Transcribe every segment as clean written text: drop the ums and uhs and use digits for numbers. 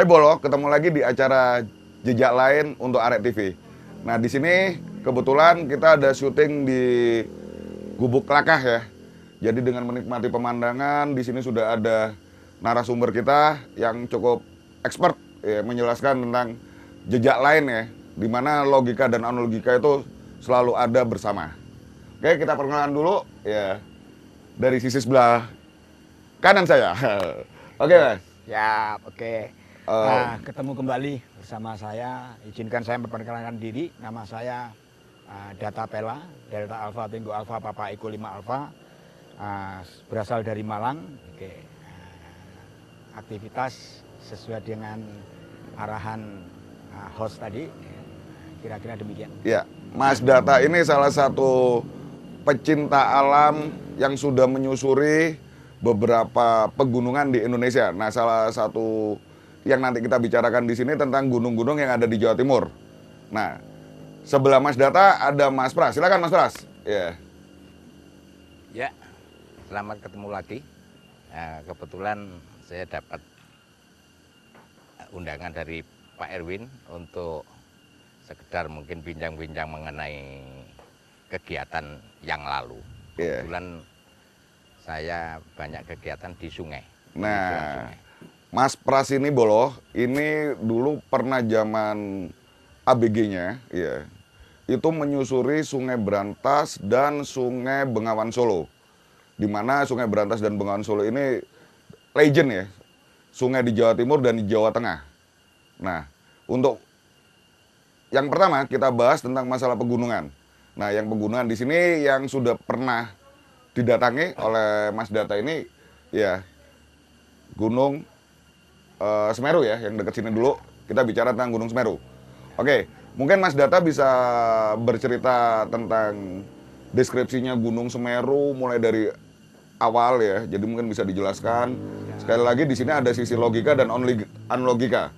Bolo, ketemu lagi di acara Jejak Lain untuk Arek TV. Nah, di sini kebetulan kita ada syuting di Gubuk Klakah ya. Jadi dengan menikmati pemandangan, di sini sudah ada narasumber kita yang cukup expert ya, menjelaskan tentang jejak lain ya, di mana logika dan analogika itu selalu ada bersama. Oke, kita perkenalan dulu ya dari sisi sebelah kanan saya. Oke, Mas. Ya, oke. Ketemu kembali bersama saya. Izinkan saya memperkenalkan diri. Nama saya Data Pela, Delta Alpha Tango Alpha Papa Eko 5 Alpha. Berasal dari Malang. Oke. Aktivitas sesuai dengan arahan host tadi. Kira-kira demikian. Ya, Mas Data ini salah satu pecinta alam yang sudah menyusuri beberapa pegunungan di Indonesia. Nah, salah satu yang nanti kita bicarakan di sini tentang gunung-gunung yang ada di Jawa Timur. Nah, sebelah Mas Data ada Mas Pras. Silakan Mas Pras. Ya. Ya, selamat ketemu lagi. Kebetulan saya dapat undangan dari Pak Erwin untuk sekedar mungkin bincang-bincang mengenai kegiatan yang lalu. Kebetulan saya banyak kegiatan di sungai. Nah, Mas Pras ini Bolo, ini dulu pernah zaman ABG-nya, ya, itu menyusuri Sungai Brantas dan Sungai Bengawan Solo. Di mana Sungai Brantas dan Bengawan Solo ini legend ya, sungai di Jawa Timur dan di Jawa Tengah. Nah, untuk yang pertama kita bahas tentang masalah pegunungan. Nah, yang pegunungan di sini yang sudah pernah didatangi oleh Mas Data ini, ya, Gunung Semeru ya, yang dekat sini dulu. Kita bicara tentang Gunung Semeru. Oke, mungkin Mas Data bisa bercerita tentang deskripsinya Gunung Semeru mulai dari awal ya. Jadi mungkin bisa dijelaskan. Sekali lagi di sini ada sisi logika dan analogika.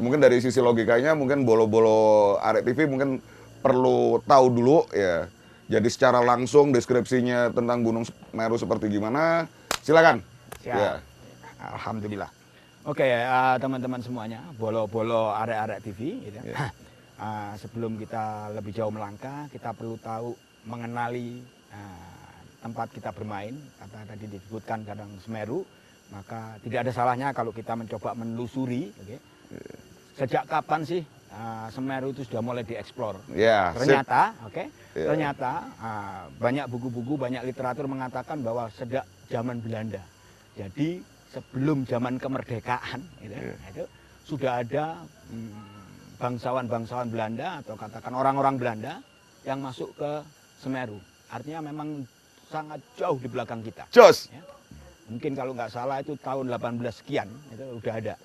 Mungkin dari sisi logikanya mungkin bolo-bolo Arek TV mungkin perlu tahu dulu ya. Jadi secara langsung deskripsinya tentang Gunung Semeru seperti gimana? Silakan. Siap. Ya. Alhamdulillah. Oke, teman-teman semuanya, bolo-bolo Arek-Arek TV. Gitu. Yeah. Sebelum kita lebih jauh melangkah, kita perlu tahu mengenali tempat kita bermain. Kata tadi disebutkan kadang Semeru, maka tidak ada salahnya kalau kita mencoba menelusuri. Okay. Sejak kapan sih Semeru itu sudah mulai dieksplor? Yeah, ternyata, ternyata banyak buku-buku, banyak literatur mengatakan bahwa sejak zaman Belanda. Jadi sebelum zaman kemerdekaan itu sudah ada bangsawan-bangsawan Belanda atau katakan orang-orang Belanda yang masuk ke Semeru. Artinya memang sangat jauh di belakang kita. Jos. Ya. Mungkin kalau nggak salah itu tahun 18 sekian itu udah ada.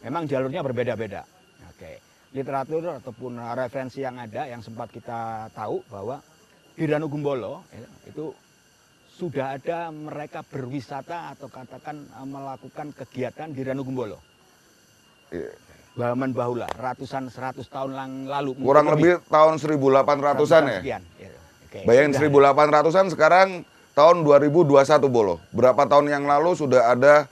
Memang jalurnya berbeda-beda. Oke. Literatur ataupun referensi yang ada yang sempat kita tahu bahwa di Ranukumbolo itu sudah ada mereka berwisata atau katakan melakukan kegiatan di Ranukumbolo. Zaman bahula, ratusan 100 tahun lalu. Kurang lebih tahun 1800-an ya? Sekian. Okay. Bayangin 1800-an sekarang tahun 2021 Bolo. Berapa tahun yang lalu sudah ada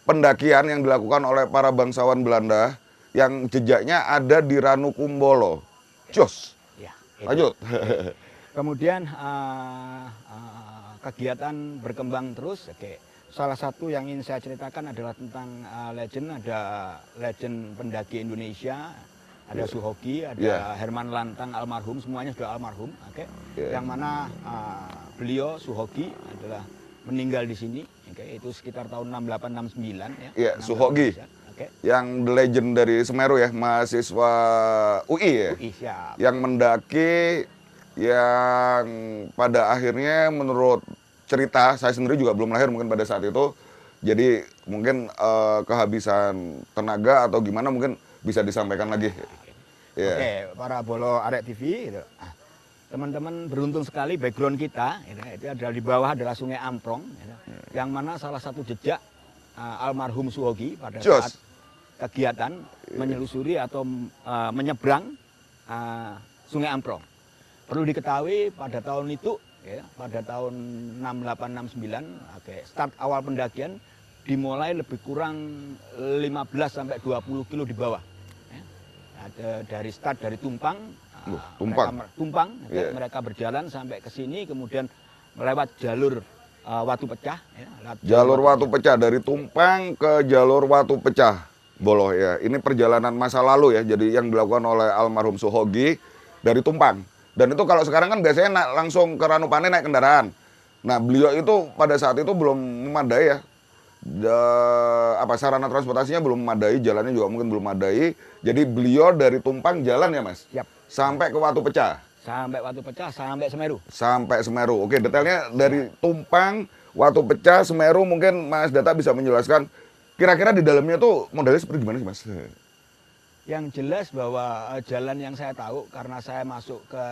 pendakian yang dilakukan oleh para bangsawan Belanda yang jejaknya ada di Ranukumbolo. Jos. Ya, lanjut. Kemudian kegiatan berkembang terus. Oke. Salah satu yang ingin saya ceritakan adalah tentang legend. Ada legend pendaki Indonesia, ada Suhoki, ada Herman Lantang almarhum, semuanya sudah almarhum. Oke. Yang mana beliau Suhoki adalah meninggal di sini. Oke. Itu sekitar tahun 6869 ya. Iya, Suhoki. Yang the legend dari Semeru ya, mahasiswa UI ya. UI, siap. Yang mendaki yang pada akhirnya menurut cerita, saya sendiri juga belum lahir mungkin pada saat itu, jadi mungkin kehabisan tenaga atau gimana mungkin bisa disampaikan lagi. Oke, para bolo Arek TV, teman-teman beruntung sekali background kita, itu adalah di bawah adalah Sungai Amprong, yang mana salah satu jejak almarhum Suhoki pada saat kegiatan menyelusuri atau menyeberang Sungai Amprong. Perlu diketahui pada tahun itu, ya, pada tahun 6869, start awal pendakian dimulai lebih kurang 15 sampai 20 kilo di bawah. Ya. Ada dari start dari Tumpang, Tumpang mereka berjalan sampai ke sini, kemudian melewat jalur Watu Pecah. Ya, jalur Watu Pecah dari Tumpang ke jalur Watu Pecah, Boloh ya. Ini perjalanan masa lalu ya, jadi yang dilakukan oleh almarhum Suhogi dari Tumpang. Dan itu kalau sekarang kan biasanya langsung ke Ranupane naik kendaraan. Nah beliau itu pada saat itu belum memadai ya. Sarana transportasinya belum memadai, jalannya juga mungkin belum memadai. Jadi beliau dari Tumpang jalan ya Mas? Siap. Sampai ke Watu Pecah? Sampai Watu Pecah, sampai Semeru. Sampai Semeru, oke, detailnya dari Tumpang, Watu Pecah, Semeru, mungkin Mas Data bisa menjelaskan kira-kira di dalamnya tuh modelnya seperti gimana sih Mas? Yang jelas bahwa jalan yang saya tahu, karena saya masuk ke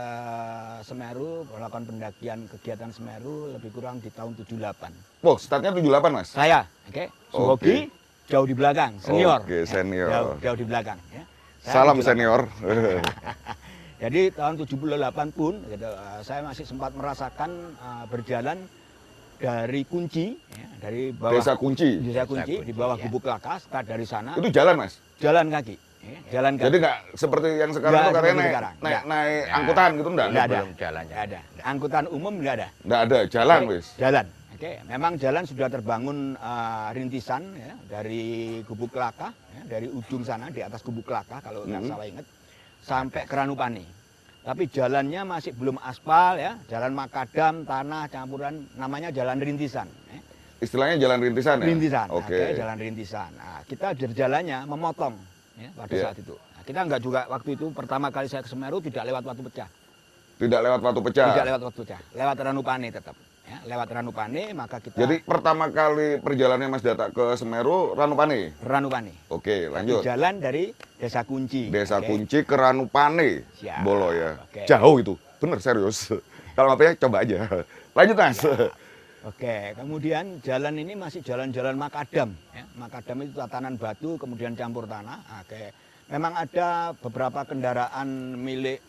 Semeru, melakukan pendakian kegiatan Semeru lebih kurang di tahun 78. Oh, startnya 78 Mas? Saya, Suhogi, jauh di belakang, senior. Oke, senior. Jauh di belakang. Ya. Salam senior. Jadi tahun 78 pun, gitu, saya masih sempat merasakan berjalan dari Kunci, ya, dari bawah Desa Kunci. Di bawah Gubuk Laka, start dari sana. Itu jalan Mas? Jalan kaki. Jalan kaki. Jadi nggak seperti yang sekarang tuh katanya naik angkutan gitu enggak? Nggak ada. Jalannya. Nggak ada. Angkutan umum nggak ada. Nggak ada, jalan wis. Jalan. Memang jalan sudah terbangun rintisan ya, dari Gubuk Laka, ya, dari ujung sana di atas Gubuk Laka kalau nggak salah ingat, sampai ke Ranupane. Tapi jalannya masih belum aspal ya, jalan makadam, tanah campuran, namanya jalan rintisan. Ya. Istilahnya jalan rintisan ya? Rintisan. Oke. Jalan rintisan. Nah, kita berjalannya memotong. Ya, pada saat itu. Nah, kita enggak juga waktu itu pertama kali saya ke Semeru tidak lewat Watu Pecah. Tidak lewat Watu Pecah. Tidak lewat Watu Pecah, lewat Ranupane tetap. Ya, lewat Ranupane maka kita. Jadi pertama kali perjalanannya Mas Data ke Semeru Ranupane. Ranupane. Oke, lanjut. Jalan dari Desa Kunci. Desa Kunci ke Ranupane. Siap. Bolo ya. Oke. Jauh itu. Bener serius. Kalau apa ya coba aja. Lanjut Mas. Oke, kemudian jalan ini masih jalan-jalan makadam. Ya. Makadam itu tatanan batu, kemudian campur tanah. Oke, memang ada beberapa kendaraan milik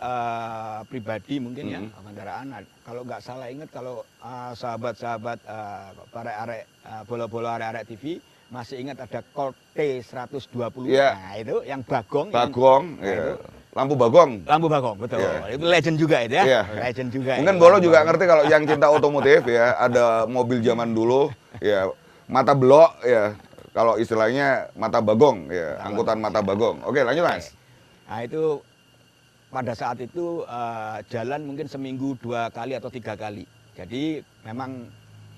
pribadi mungkin ya, kendaraan. Kalau nggak salah ingat kalau sahabat-sahabat para arek bola-bola arek TV masih ingat ada Colt T120. Yeah. Nah itu yang bagong. Bagong, nah, ya. itu, Lampu bagong. lampu bagong, betul. Yeah. Itu legend juga itu ya. Yeah. Legend juga. Mungkin itu, Bolo juga ngerti kalau yang cinta otomotif ya, ada mobil zaman dulu ya, mata belok ya. Kalau istilahnya mata bagong ya, angkutan mata bagong. Oke, lanjut Mas. Nah, itu pada saat itu jalan mungkin seminggu 2 kali atau 3 kali. Jadi memang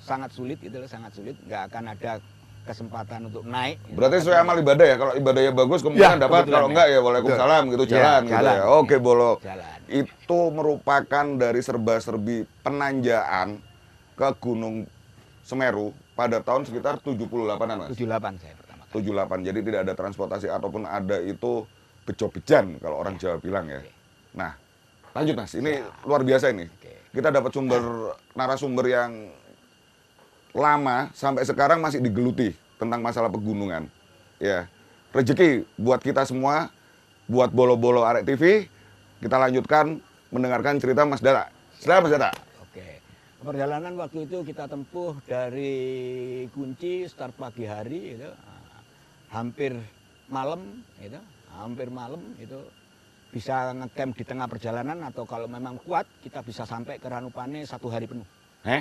sangat sulit, itu sangat sulit, nggak akan ada kesempatan untuk naik. Berarti sesuai amal ibadah ya, kalau ibadahnya bagus kemungkinan dapat, kalau enggak ya waalaikumsalam gitu, jalan gitu ya. Oke Bolo, itu merupakan dari serba-serbi penanjaan ke Gunung Semeru pada tahun sekitar 78-an Mas? 78 saya pertama kali. 78, jadi tidak ada transportasi ataupun ada itu bejo-bejan kalau orang Jawa bilang ya. Nah, lanjut Mas, ini luar biasa ini. Kita dapat narasumber yang lama sampai sekarang masih digeluti tentang masalah pegunungan. Ya, rezeki buat kita semua, buat bolo-bolo Arek TV. Kita lanjutkan mendengarkan cerita Mas Data. Silakan Mas Data. Oke. Perjalanan waktu itu kita tempuh dari Kunci start pagi hari itu hampir malam itu bisa ngecamp di tengah perjalanan, atau kalau memang kuat kita bisa sampai ke Ranupane 1 hari penuh. 1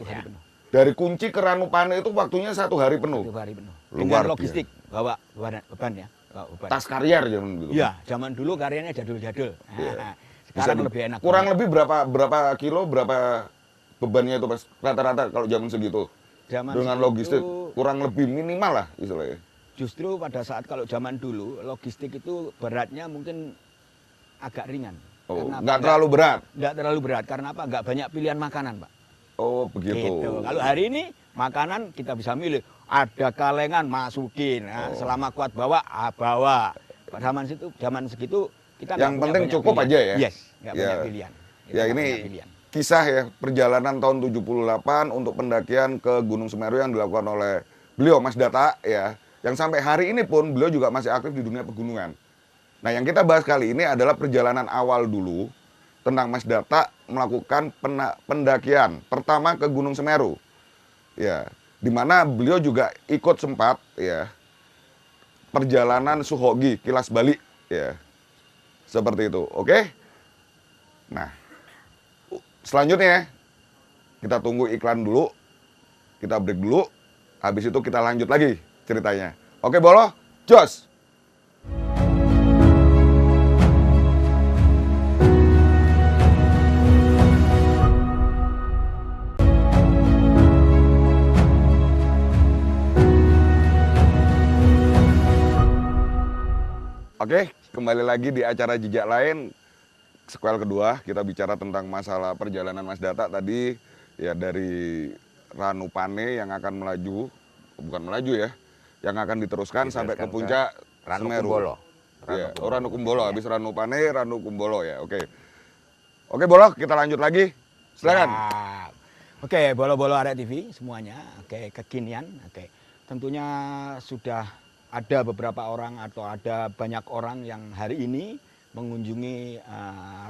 hari penuh. Dari Kunci ke Ranupane itu waktunya 1 hari penuh. 1 hari penuh. Luar Dengan logistik, bawa beban ya. Bawa beban. Tas karier zaman dulu. Iya, zaman dulu karyanya jadul-jadul. Nah, sekarang lebih enak. Kurang lebih berapa kilo, berapa bebannya itu Mas? Rata-rata kalau zaman segitu. Dengan logistik kurang lebih minimal lah istilahnya. Justru pada saat kalau zaman dulu logistik itu beratnya mungkin agak ringan. Oh, nggak terlalu berat. Nggak terlalu berat karena apa? Nggak banyak pilihan makanan, Pak. Oh, begitu. Gitu. Kalau hari ini makanan kita bisa milih. Ada kalengan masukin. Nah, selama kuat bawa, bawa. Zaman segitu kita yang penting cukup pilihan. aja ya. Yes, nggak banyak pilihan. Ya ini kisah ya perjalanan tahun 78 untuk pendakian ke Gunung Semeru yang dilakukan oleh beliau Mas Data ya. Yang sampai hari ini pun beliau juga masih aktif di dunia pegunungan. Nah, yang kita bahas kali ini adalah perjalanan awal dulu tentang Mas Data melakukan pendakian pertama ke Gunung Semeru. Ya, di mana beliau juga ikut sempat ya perjalanan Suhogi Kilas Bali ya. Seperti itu. Oke? Nah, selanjutnya kita tunggu iklan dulu. Kita break dulu. Habis itu kita lanjut lagi ceritanya. Oke, Bolo? Jos. Oke, kembali lagi di acara Jejak Lain. Sequel kedua, kita bicara tentang masalah perjalanan Mas Data tadi. Ya dari Ranupane yang akan melaju, bukan melaju ya, yang akan diteruskan sampai ke puncak Semeru. Ranukumbolo. Ya, Ranukumbolo, habis Ranupane, Ranukumbolo ya, oke. Oke, Bolo, kita lanjut lagi. Silakan. Siap. Oke, Bolo-bolo Arek TV semuanya. Oke, kekinian. Oke. Tentunya sudah ada beberapa orang atau ada banyak orang yang hari ini mengunjungi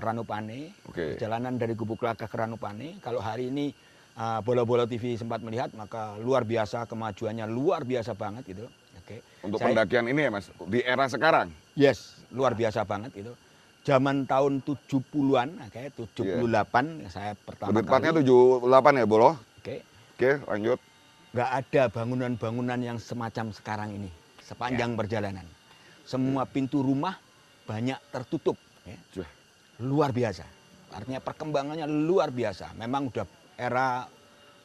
Ranupane. Oke. Perjalanan dari Gubuk Laka ke Ranupane. Kalau hari ini Bolo-bolo TV sempat melihat, maka luar biasa kemajuannya, luar biasa banget gitu. Oke. Untuk pendakian ini ya Mas, di era sekarang. Yes, luar biasa banget gitu. Zaman tahun 70-an, oke, 78 saya pertama Lebih tepatnya kali. 78 ya, Bolo? Oke. Oke, lanjut. Nggak ada bangunan-bangunan yang semacam sekarang ini sepanjang perjalanan. Semua pintu rumah banyak tertutup. Ya. Luar biasa. Artinya perkembangannya luar biasa. Memang udah era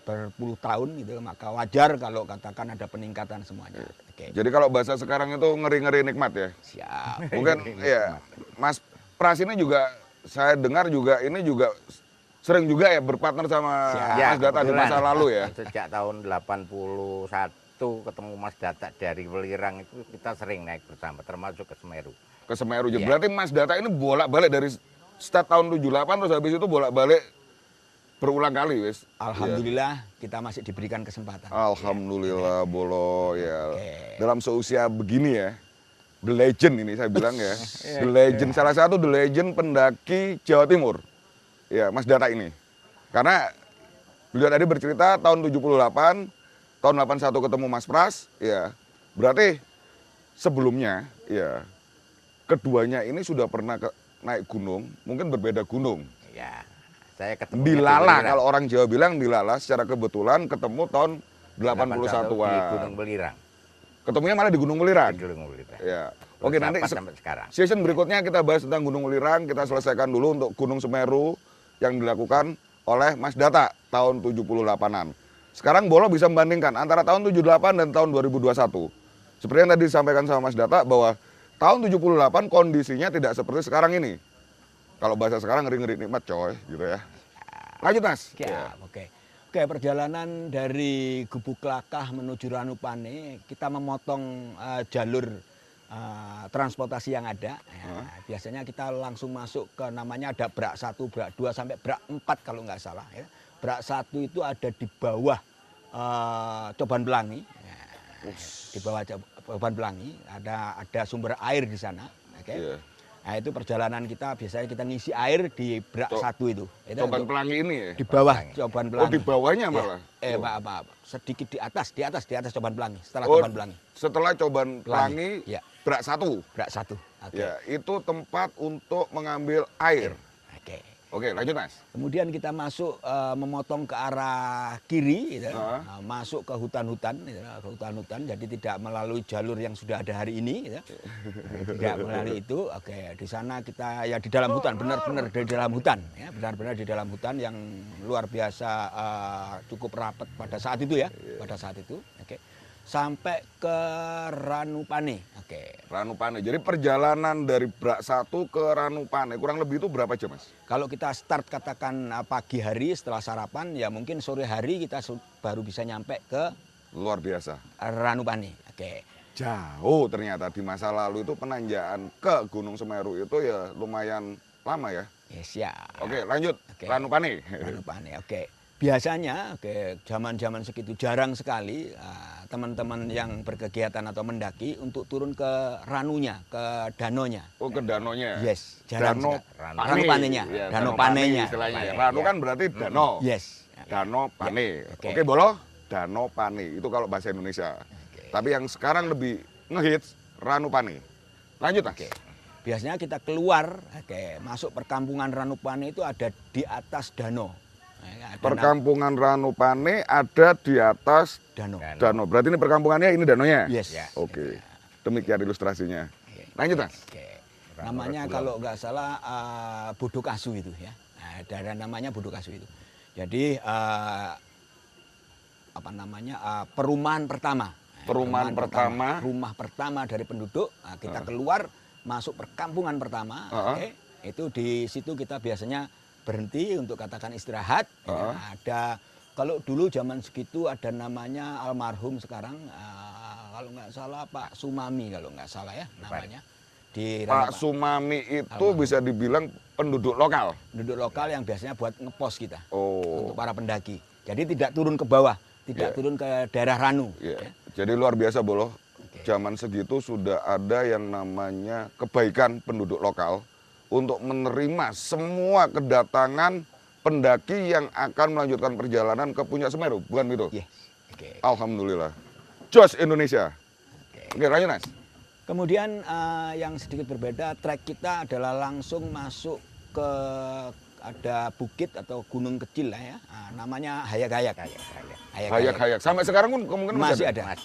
berpuluh tahun gitu, maka wajar kalau katakan ada peningkatan semuanya. Oke. Jadi kalau bahasa sekarang itu ngeri-ngeri nikmat ya? Siap. Mungkin ya, Mas Pras ini juga saya dengar juga ini juga sering juga ya berpartner sama Ya, Mas Data di masa lalu ya? Sejak tahun 81 ketemu Mas Data dari Welirang itu kita sering naik bersama, termasuk ke Semeru. Ke Semeru. Iya. Berarti Mas Data ini bolak-balik dari start tahun 78 terus habis itu bolak-balik berulang kali wis. Alhamdulillah kita masih diberikan kesempatan. Alhamdulillah Bolo ya. Oke. Dalam seusia begini ya. The legend ini saya bilang ya. The legend, salah satu the legend pendaki Jawa Timur. Ya, Mas Data ini. Karena beliau tadi bercerita tahun 78, tahun 81 ketemu Mas Pras, ya. Berarti sebelumnya ya keduanya ini sudah pernah naik gunung, mungkin berbeda gunung. Ya, saya ketemu Dilala, kalau orang Jawa bilang dilala, secara kebetulan ketemu tahun 81-an. di Gunung Welirang. Ketemunya malah di Gunung Welirang. Di Gunung Welirang. Ya. Terus Oke, nanti sampai sekarang. season berikutnya kita bahas tentang Gunung Welirang, kita selesaikan dulu untuk Gunung Semeru yang dilakukan oleh Mas Data tahun 78-an. Sekarang Bolo bisa membandingkan antara tahun 78 dan tahun 2021. Seperti yang tadi disampaikan sama Mas Data bahwa tahun 78 kondisinya tidak seperti sekarang ini. Kalau bahasa sekarang ngeri-ngeri nikmat coy, gitu ya. Lanjut Mas. Siap, oke. Oke, perjalanan dari Gubuk Lakah menuju Ranupane, kita memotong jalur transportasi yang ada. Ya, biasanya kita langsung masuk ke namanya ada Brak 1, Brak 2 sampai Brak 4 kalau nggak salah. Ya. Brak 1 itu ada di bawah Coban Pelangi. Ya, di bawah Coban Pelangi ada sumber air di sana. Oke. Iya. Nah itu perjalanan kita biasanya kita ngisi air di Brak 1 itu. Coban Pelangi ini ya? Di bawah Coban Pelangi. Oh, di bawahnya malah? Ya. Maaf. Sedikit di atas Coban Pelangi. Setelah Coban Pelangi. Setelah Coban Pelangi, ya. Brak 1. Brak 1. Oke. Ya, itu tempat untuk mengambil air. Oke. Oke, lanjut Mas. Kemudian kita masuk memotong ke arah kiri, gitu. Masuk ke hutan-hutan, gitu, ke hutan-hutan. Jadi tidak melalui jalur yang sudah ada hari ini, gitu. Tidak melalui itu. Oke, di sana kita ya di dalam hutan, benar-benar di dalam hutan, ya, benar-benar di dalam hutan yang luar biasa cukup rapat pada saat itu ya, pada saat itu. Oke. Sampai ke Ranupane. Oke. Ranupane. Jadi perjalanan dari Brak 1 ke Ranupane kurang lebih itu berapa jam, Mas? Kalau kita start katakan pagi hari setelah sarapan, ya mungkin sore hari kita baru bisa nyampe ke Luar biasa. Ranupane. Oke. Jauh ternyata di masa lalu itu penanjakan ke Gunung Semeru itu ya lumayan lama ya. Ya, siap. Oke, lanjut. Oke. Ranupane. Ranupane. Oke. Biasanya, zaman-zaman segitu jarang sekali teman-teman yang berkegiatan atau mendaki untuk turun ke ranunya, ke danonya. Oh, ke danonya. Yes, jarang Dano sekali. Pane. Ranupane-nya, Ya, Dano Pane-nya. istilahnya. Pane, Ranu ya. kan berarti dano. Yes. Dano Pane. Oke. Oke, Bolo. Danau Pane. Itu kalau bahasa Indonesia. Tapi yang sekarang lebih ngehits Ranupane. Lanjut, Mas. Biasanya kita keluar, masuk perkampungan Ranupane itu ada di atas danau. Perkampungan Ranupane ada di atas danau. danau. Berarti ini perkampungannya, ini danaunya? Yes. Oke. Demikian ilustrasinya. Lanjut, Mas. Namanya kalau nggak salah Bodokasu itu ya. Nah, daerah namanya Bodokasu itu. Jadi perumahan pertama. Rumah pertama dari penduduk. Nah, kita keluar masuk perkampungan pertama. Itu di situ kita biasanya berhenti untuk katakan istirahat. Ada kalau dulu zaman segitu ada namanya almarhum sekarang kalau nggak salah Pak Sumami kalau nggak salah ya namanya. Pak Sumami itu bisa dibilang penduduk lokal. Penduduk lokal yang biasanya buat ngepos kita untuk para pendaki. Jadi tidak turun ke bawah, tidak turun ke daerah Ranu. Ya. Jadi luar biasa Boloh. Zaman segitu sudah ada yang namanya kebaikan penduduk lokal untuk menerima semua kedatangan pendaki yang akan melanjutkan perjalanan ke Puncak Semeru, bukan gitu? Yes. Alhamdulillah. Jos Indonesia. Oke, lanjut, Mas. Kemudian yang sedikit berbeda, trek kita adalah langsung masuk ke ada bukit atau gunung kecil lah ya, namanya Hayak-Hayak. Hayak-Hayak. Sampai sekarang pun kemungkinan masih ada.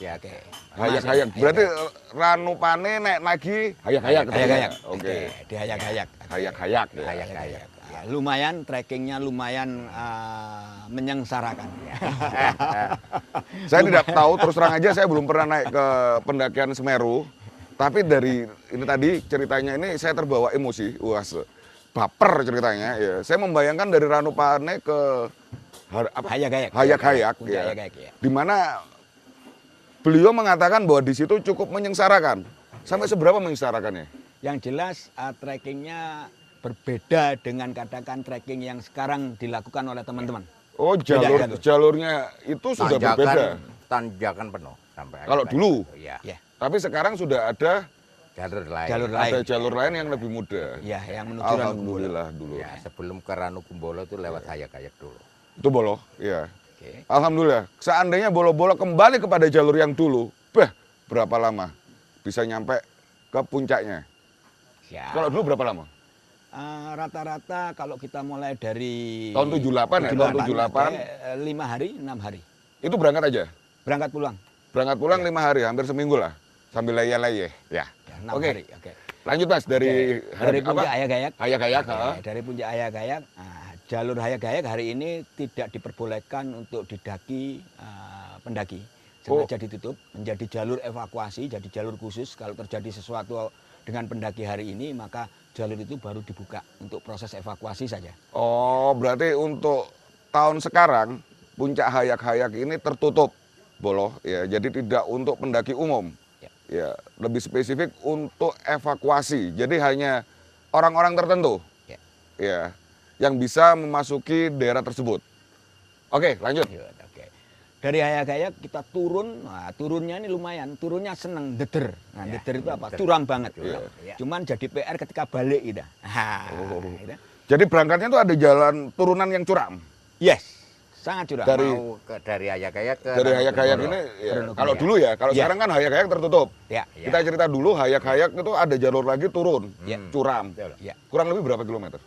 Hayak-Hayak. Berarti Ranupane naik lagi Hayak-Hayak. Oke. Di Hayak-Hayak. Hayak-Hayak. Ya, lumayan trekkingnya lumayan menyengsarakan. Saya tidak tahu, terus terang aja saya belum pernah naik ke pendakian Semeru. Tapi dari ini tadi ceritanya ini saya terbawa emosi, baper ceritanya. Ya. Saya membayangkan dari Ranupane ke Hayak-Hayak, ya. Di mana beliau mengatakan bahwa di situ cukup menyengsarakan. Sampai seberapa menyengsarakannya? Yang jelas trekkingnya berbeda dengan katakan trekking yang sekarang dilakukan oleh teman-teman. Oh, jalurnya itu sudah berbeda. Tanjakan penuh sampai. Kalau dulu. Ya. Tapi sekarang sudah ada jalur lain. Ada jalur lain yang lebih mudah. Ya, yang menuju Alhamdulillah dulu. Ya, sebelum ke Ranukumbolo itu lewat Hayak-Hayak dulu. Itu Boloh, ya. Alhamdulillah. Seandainya Bolo-Bolo kembali kepada jalur yang dulu, berapa lama bisa nyampe ke puncaknya? Ya. Kalau dulu berapa lama? Rata-rata kalau kita mulai dari tahun 78 ya, tahun 78. 5 hari, 6 hari. Itu berangkat aja? Berangkat pulang. Berangkat pulang 5 hari, hampir seminggu lah. Sambil leye-leye. Ya. 6 hari. Lanjut, Mas, dari puncak Hayak-Hayak. Hayak-Hayak. Dari puncak Hayak-Hayak. Jalur Hayak-Hayak hari ini tidak diperbolehkan untuk didaki pendaki. Sengaja ditutup menjadi jalur evakuasi, jadi jalur khusus. Kalau terjadi sesuatu dengan pendaki hari ini, maka jalur itu baru dibuka untuk proses evakuasi saja. Oh, berarti untuk tahun sekarang puncak Hayak-Hayak ini tertutup, Boloh. Ya, jadi tidak untuk pendaki umum. Ya, lebih spesifik untuk evakuasi. Jadi hanya orang-orang tertentu. Ya, yang bisa memasuki daerah tersebut. Oke, lanjut. Dari Hayak-Hayak kita turun, turunnya ini lumayan, turunnya seneng, deder. Nah, deder itu apa? Curam banget. Cuman jadi PR ketika balik gitu. Jadi berangkatnya itu ada jalan turunan yang curam? Yes, sangat curam. Dari Hayak-Hayak ke Hayak-Hayak ini, kalau dulu ya, kalau sekarang kan Hayak-Hayak tertutup. Kita cerita dulu, Hayak-Hayak itu ada jalur lagi turun, curam. Kurang lebih berapa kilometer?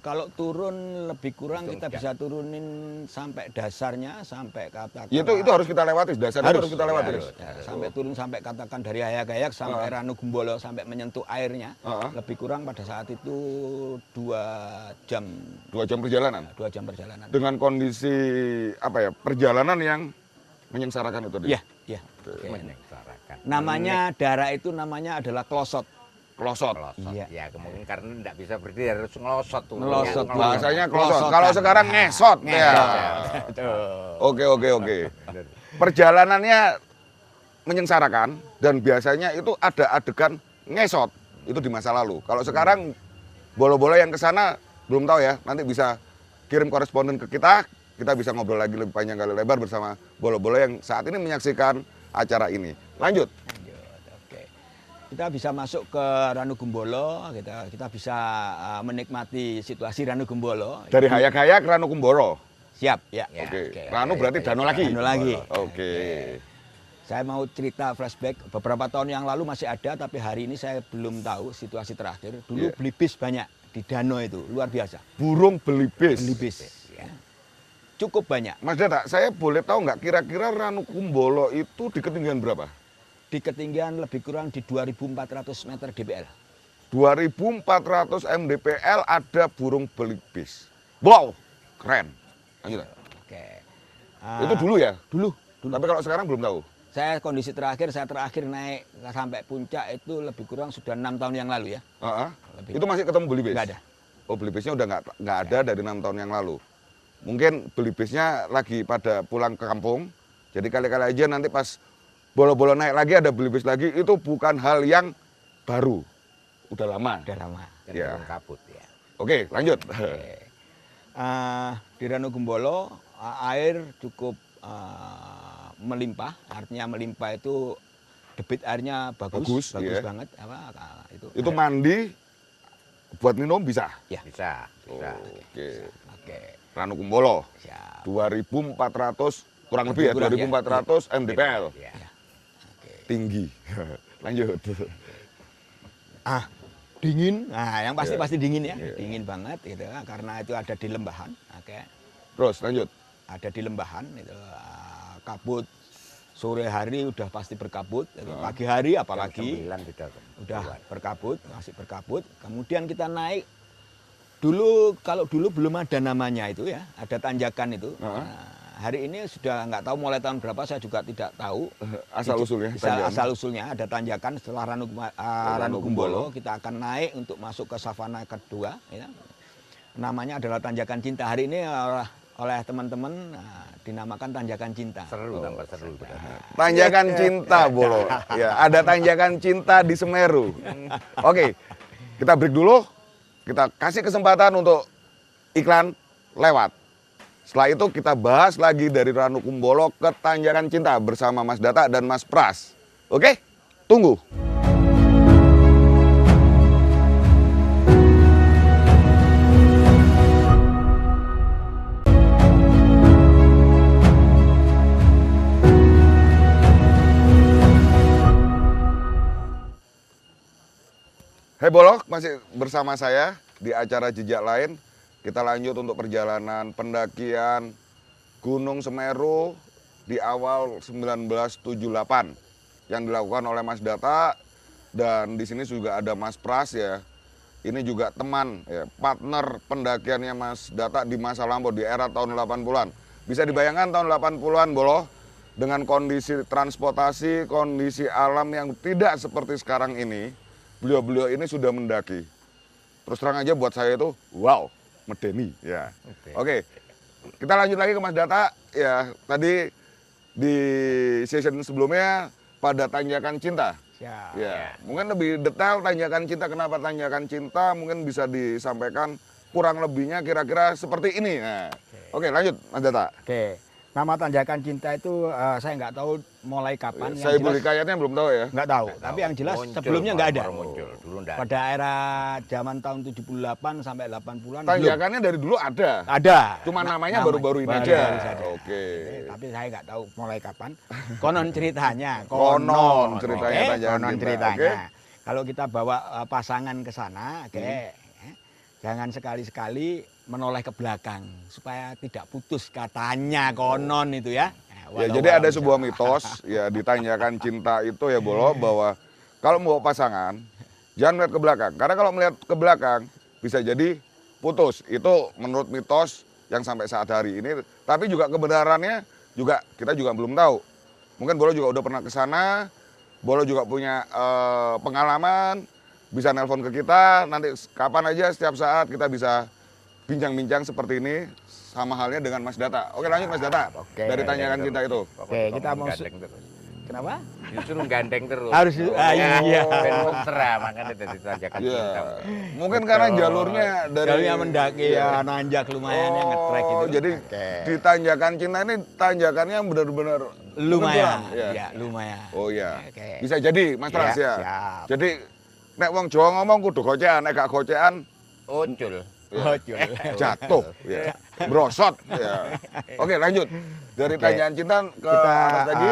Kalau turun lebih kurang kita bisa turunin sampai dasarnya, sampai katakan. Itu harus kita lewati, dasarnya harus kita lewati. Sampai turun sampai katakan dari Hayak-Hayak sampai Ranukumbolo sampai menyentuh airnya, lebih kurang pada saat itu 2 jam. 2 jam perjalanan. 2 jam perjalanan. Dengan kondisi perjalanan yang menyengsarakan itu. Iya. Menyengsarakan. Namanya daerah itu namanya adalah Klosot. Klosot. Ya, kemungkinan karena tidak bisa berdiri harus ngelosot tuh. Ngelosot. Bahasanya klosot. Kalau sekarang ngesot. Ya. Oke. Perjalanannya menyengsarakan dan biasanya itu ada adegan ngesot. Itu di masa lalu. Kalau sekarang bolo-bolo yang ke sana belum tahu ya. Nanti bisa kirim koresponden ke kita. Kita bisa ngobrol lagi lebih panjang kali lebar bersama bolo-bolo yang saat ini menyaksikan acara ini. Lanjut. Kita bisa masuk ke Ranukumbolo, kita bisa menikmati situasi Ranukumbolo. Dari Hayak-Hayak Ranukumbolo. Siap, ya. Ya. Oke. Oke. Ranu berarti Danau lagi. Danau lagi. Oke. Saya mau cerita flashback, beberapa tahun yang lalu masih ada, tapi hari ini saya belum tahu situasi terakhir. Dulu Iya. belibis banyak di danau itu, luar biasa. Burung belibis. Belibis, ya. Cukup banyak. Mas Data, saya boleh tahu nggak kira-kira Ranu Kumbolo itu di ketinggian berapa? Di ketinggian lebih kurang di 2.400 meter DPL. 2.400 mdpl ada burung belibis. Wow, keren. Lanjut. Oke. Itu dulu ya? Dulu. Tapi kalau sekarang belum tahu. Saya kondisi terakhir, saya terakhir naik sampai puncak itu lebih kurang sudah 6 tahun yang lalu ya. Lebih. Itu masih ketemu belibis? Nggak ada. Oh, belibisnya udah nggak ada dari 6 tahun yang lalu. Mungkin belibisnya lagi pada pulang ke kampung. Jadi kali-kali aja nanti pas bolo-bolo naik lagi ada belibis lagi. Itu bukan hal yang baru. Udah lama. Udah lama. Ya. Cenderung kabut ya. Oke, lanjut. Di Ranu Kumbolo air cukup melimpah, artinya melimpah itu debit airnya bagus Bagus, iya. banget. Itu mandi buat minum bisa? Ya. Bisa. Oke. Oke. Ranu Kumbolo Siap. 2.400 kurang lebih ya, Kurang, ya. 2.400 mdpl. Ya. Oke. Tinggi. Lanjut. Dingin. Nah, yang pasti Iya. pasti dingin ya. Iya. Dingin banget gitu karena itu ada di lembahan. Oke. Terus lanjut. Ada di lembahan itu kabut. Sore hari udah pasti berkabut, pagi hari apalagi Jam 9 udah berkabut, masih berkabut. Kemudian kita naik dulu, kalau dulu belum ada namanya itu ya, ada tanjakan itu. Nah, hari ini sudah nggak tahu mulai tahun berapa, saya juga tidak tahu. Asal usulnya. Asal usulnya ada tanjakan setelah Ranu Kumbolo, kita akan naik untuk masuk ke savana kedua. Ya. Namanya adalah Tanjakan Cinta. Hari ini oleh teman-teman dinamakan Tanjakan Cinta. Seru, tambah seru. Tanjakan Cinta, Bolo. Ya, ada Tanjakan Cinta di Semeru. Oke, kita break dulu. Kita kasih kesempatan untuk iklan lewat. Setelah itu kita bahas lagi dari Ranu Kumbolo ke Tanjakan Cinta bersama Mas Data dan Mas Pras. Oke? Tunggu. Hai Bolok, masih bersama saya di acara Jejak Lain. Kita lanjut untuk perjalanan pendakian Gunung Semeru di awal 1978 yang dilakukan oleh Mas Data, dan di sini juga ada Mas Pras ya. Ini juga teman ya, partner pendakiannya Mas Data di masa lampau di era tahun 80-an. Bisa dibayangkan tahun 80-an Bolo dengan kondisi transportasi, kondisi alam yang tidak seperti sekarang ini. Beliau-beliau ini sudah mendaki. Terus terang aja buat saya itu, wow, medeni. Ya. Oke, kita lanjut lagi ke Mas Data. Ya, tadi di session sebelumnya pada Tanjakan Cinta. Siap. Ya, mungkin lebih detail Tanjakan Cinta. Kenapa Tanjakan Cinta? Mungkin bisa disampaikan kurang lebihnya kira-kira seperti ini. Nah, oke, lanjut Mas Data. Oke. Nama Tanjakan Cinta itu saya nggak tahu mulai kapan. Saya boleh kayaknya belum tahu ya. Nggak tahu. Tapi yang jelas Muncul, sebelumnya nggak ada. baru muncul. Dulu nggak ada. Pada era zaman tahun 78 sampai 80-an belum. Tanjakannya dari dulu ada. Ada. Cuma namanya Nama- baru-baru ini baru- aja. baru saja. Oke. Tapi saya nggak tahu mulai kapan. Konon ceritanya. Konon ceritanya Oke, Tanjakan konon Cinta, ceritanya. oke. Kalau kita bawa pasangan ke sana, jangan sekali-sekali menoleh ke belakang supaya tidak putus katanya konon itu ya. Ya, jadi ada sebuah mitos ya di Tanjakan Cinta itu ya Bolo, bahwa kalau mau pasangan jangan melihat ke belakang, karena kalau melihat ke belakang bisa jadi putus. Itu menurut mitos yang sampai saat hari ini, tapi juga kebenarannya juga kita juga belum tahu. Mungkin Bolo juga udah pernah ke sana, Bolo juga punya pengalaman, bisa nelpon ke kita, nanti kapan aja setiap saat kita bisa bincang-bincang seperti ini. Sama halnya dengan Mas Data. Oke, lanjut Mas Data. Oke. Dari Tanjakan Cinta itu. Oke, kita mau gandeng terus. Kenapa? Justru gandeng terus. Harus iya. Ben mesra, makanya dari Tanjakan Iya. Cinta. Mungkin karena jalurnya dari Jalurnya mendaki ya nanjak lumayan yang nge-trek itu. Jadi di Tanjakan Cinta ini tanjakannya benar-benar lumayan. ya. Ya, lumayan. Oh iya. Oke. Bisa jadi Mas Pras Iya, ya. siap. Jadi nek wong Jawa ngomong kudu gocean, nek gak gocean Ucul. Bocul. jatuh, ya. Brosot. Ya. Oke, lanjut. Dari Oke. Tanjakan Cinta ke Kita atas lagi.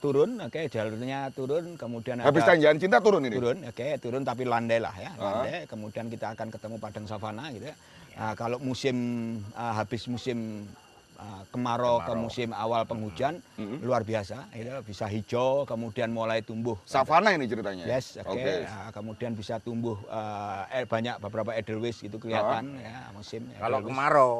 turun, oke, jalurnya turun, kemudian Habis ada Tanjakan Cinta turun ini. turun, oke, turun tapi landai lah ya, landai. Kemudian kita akan ketemu padang savana gitu ya. Kalau musim habis musim kemarau ke musim awal penghujan luar biasa, gitu, bisa hijau, kemudian mulai tumbuh Savana ini ceritanya. yes, oke. Oke. Kemudian bisa tumbuh banyak beberapa edelweiss gitu kelihatan ya musim. Kalau edelweiss. kemarau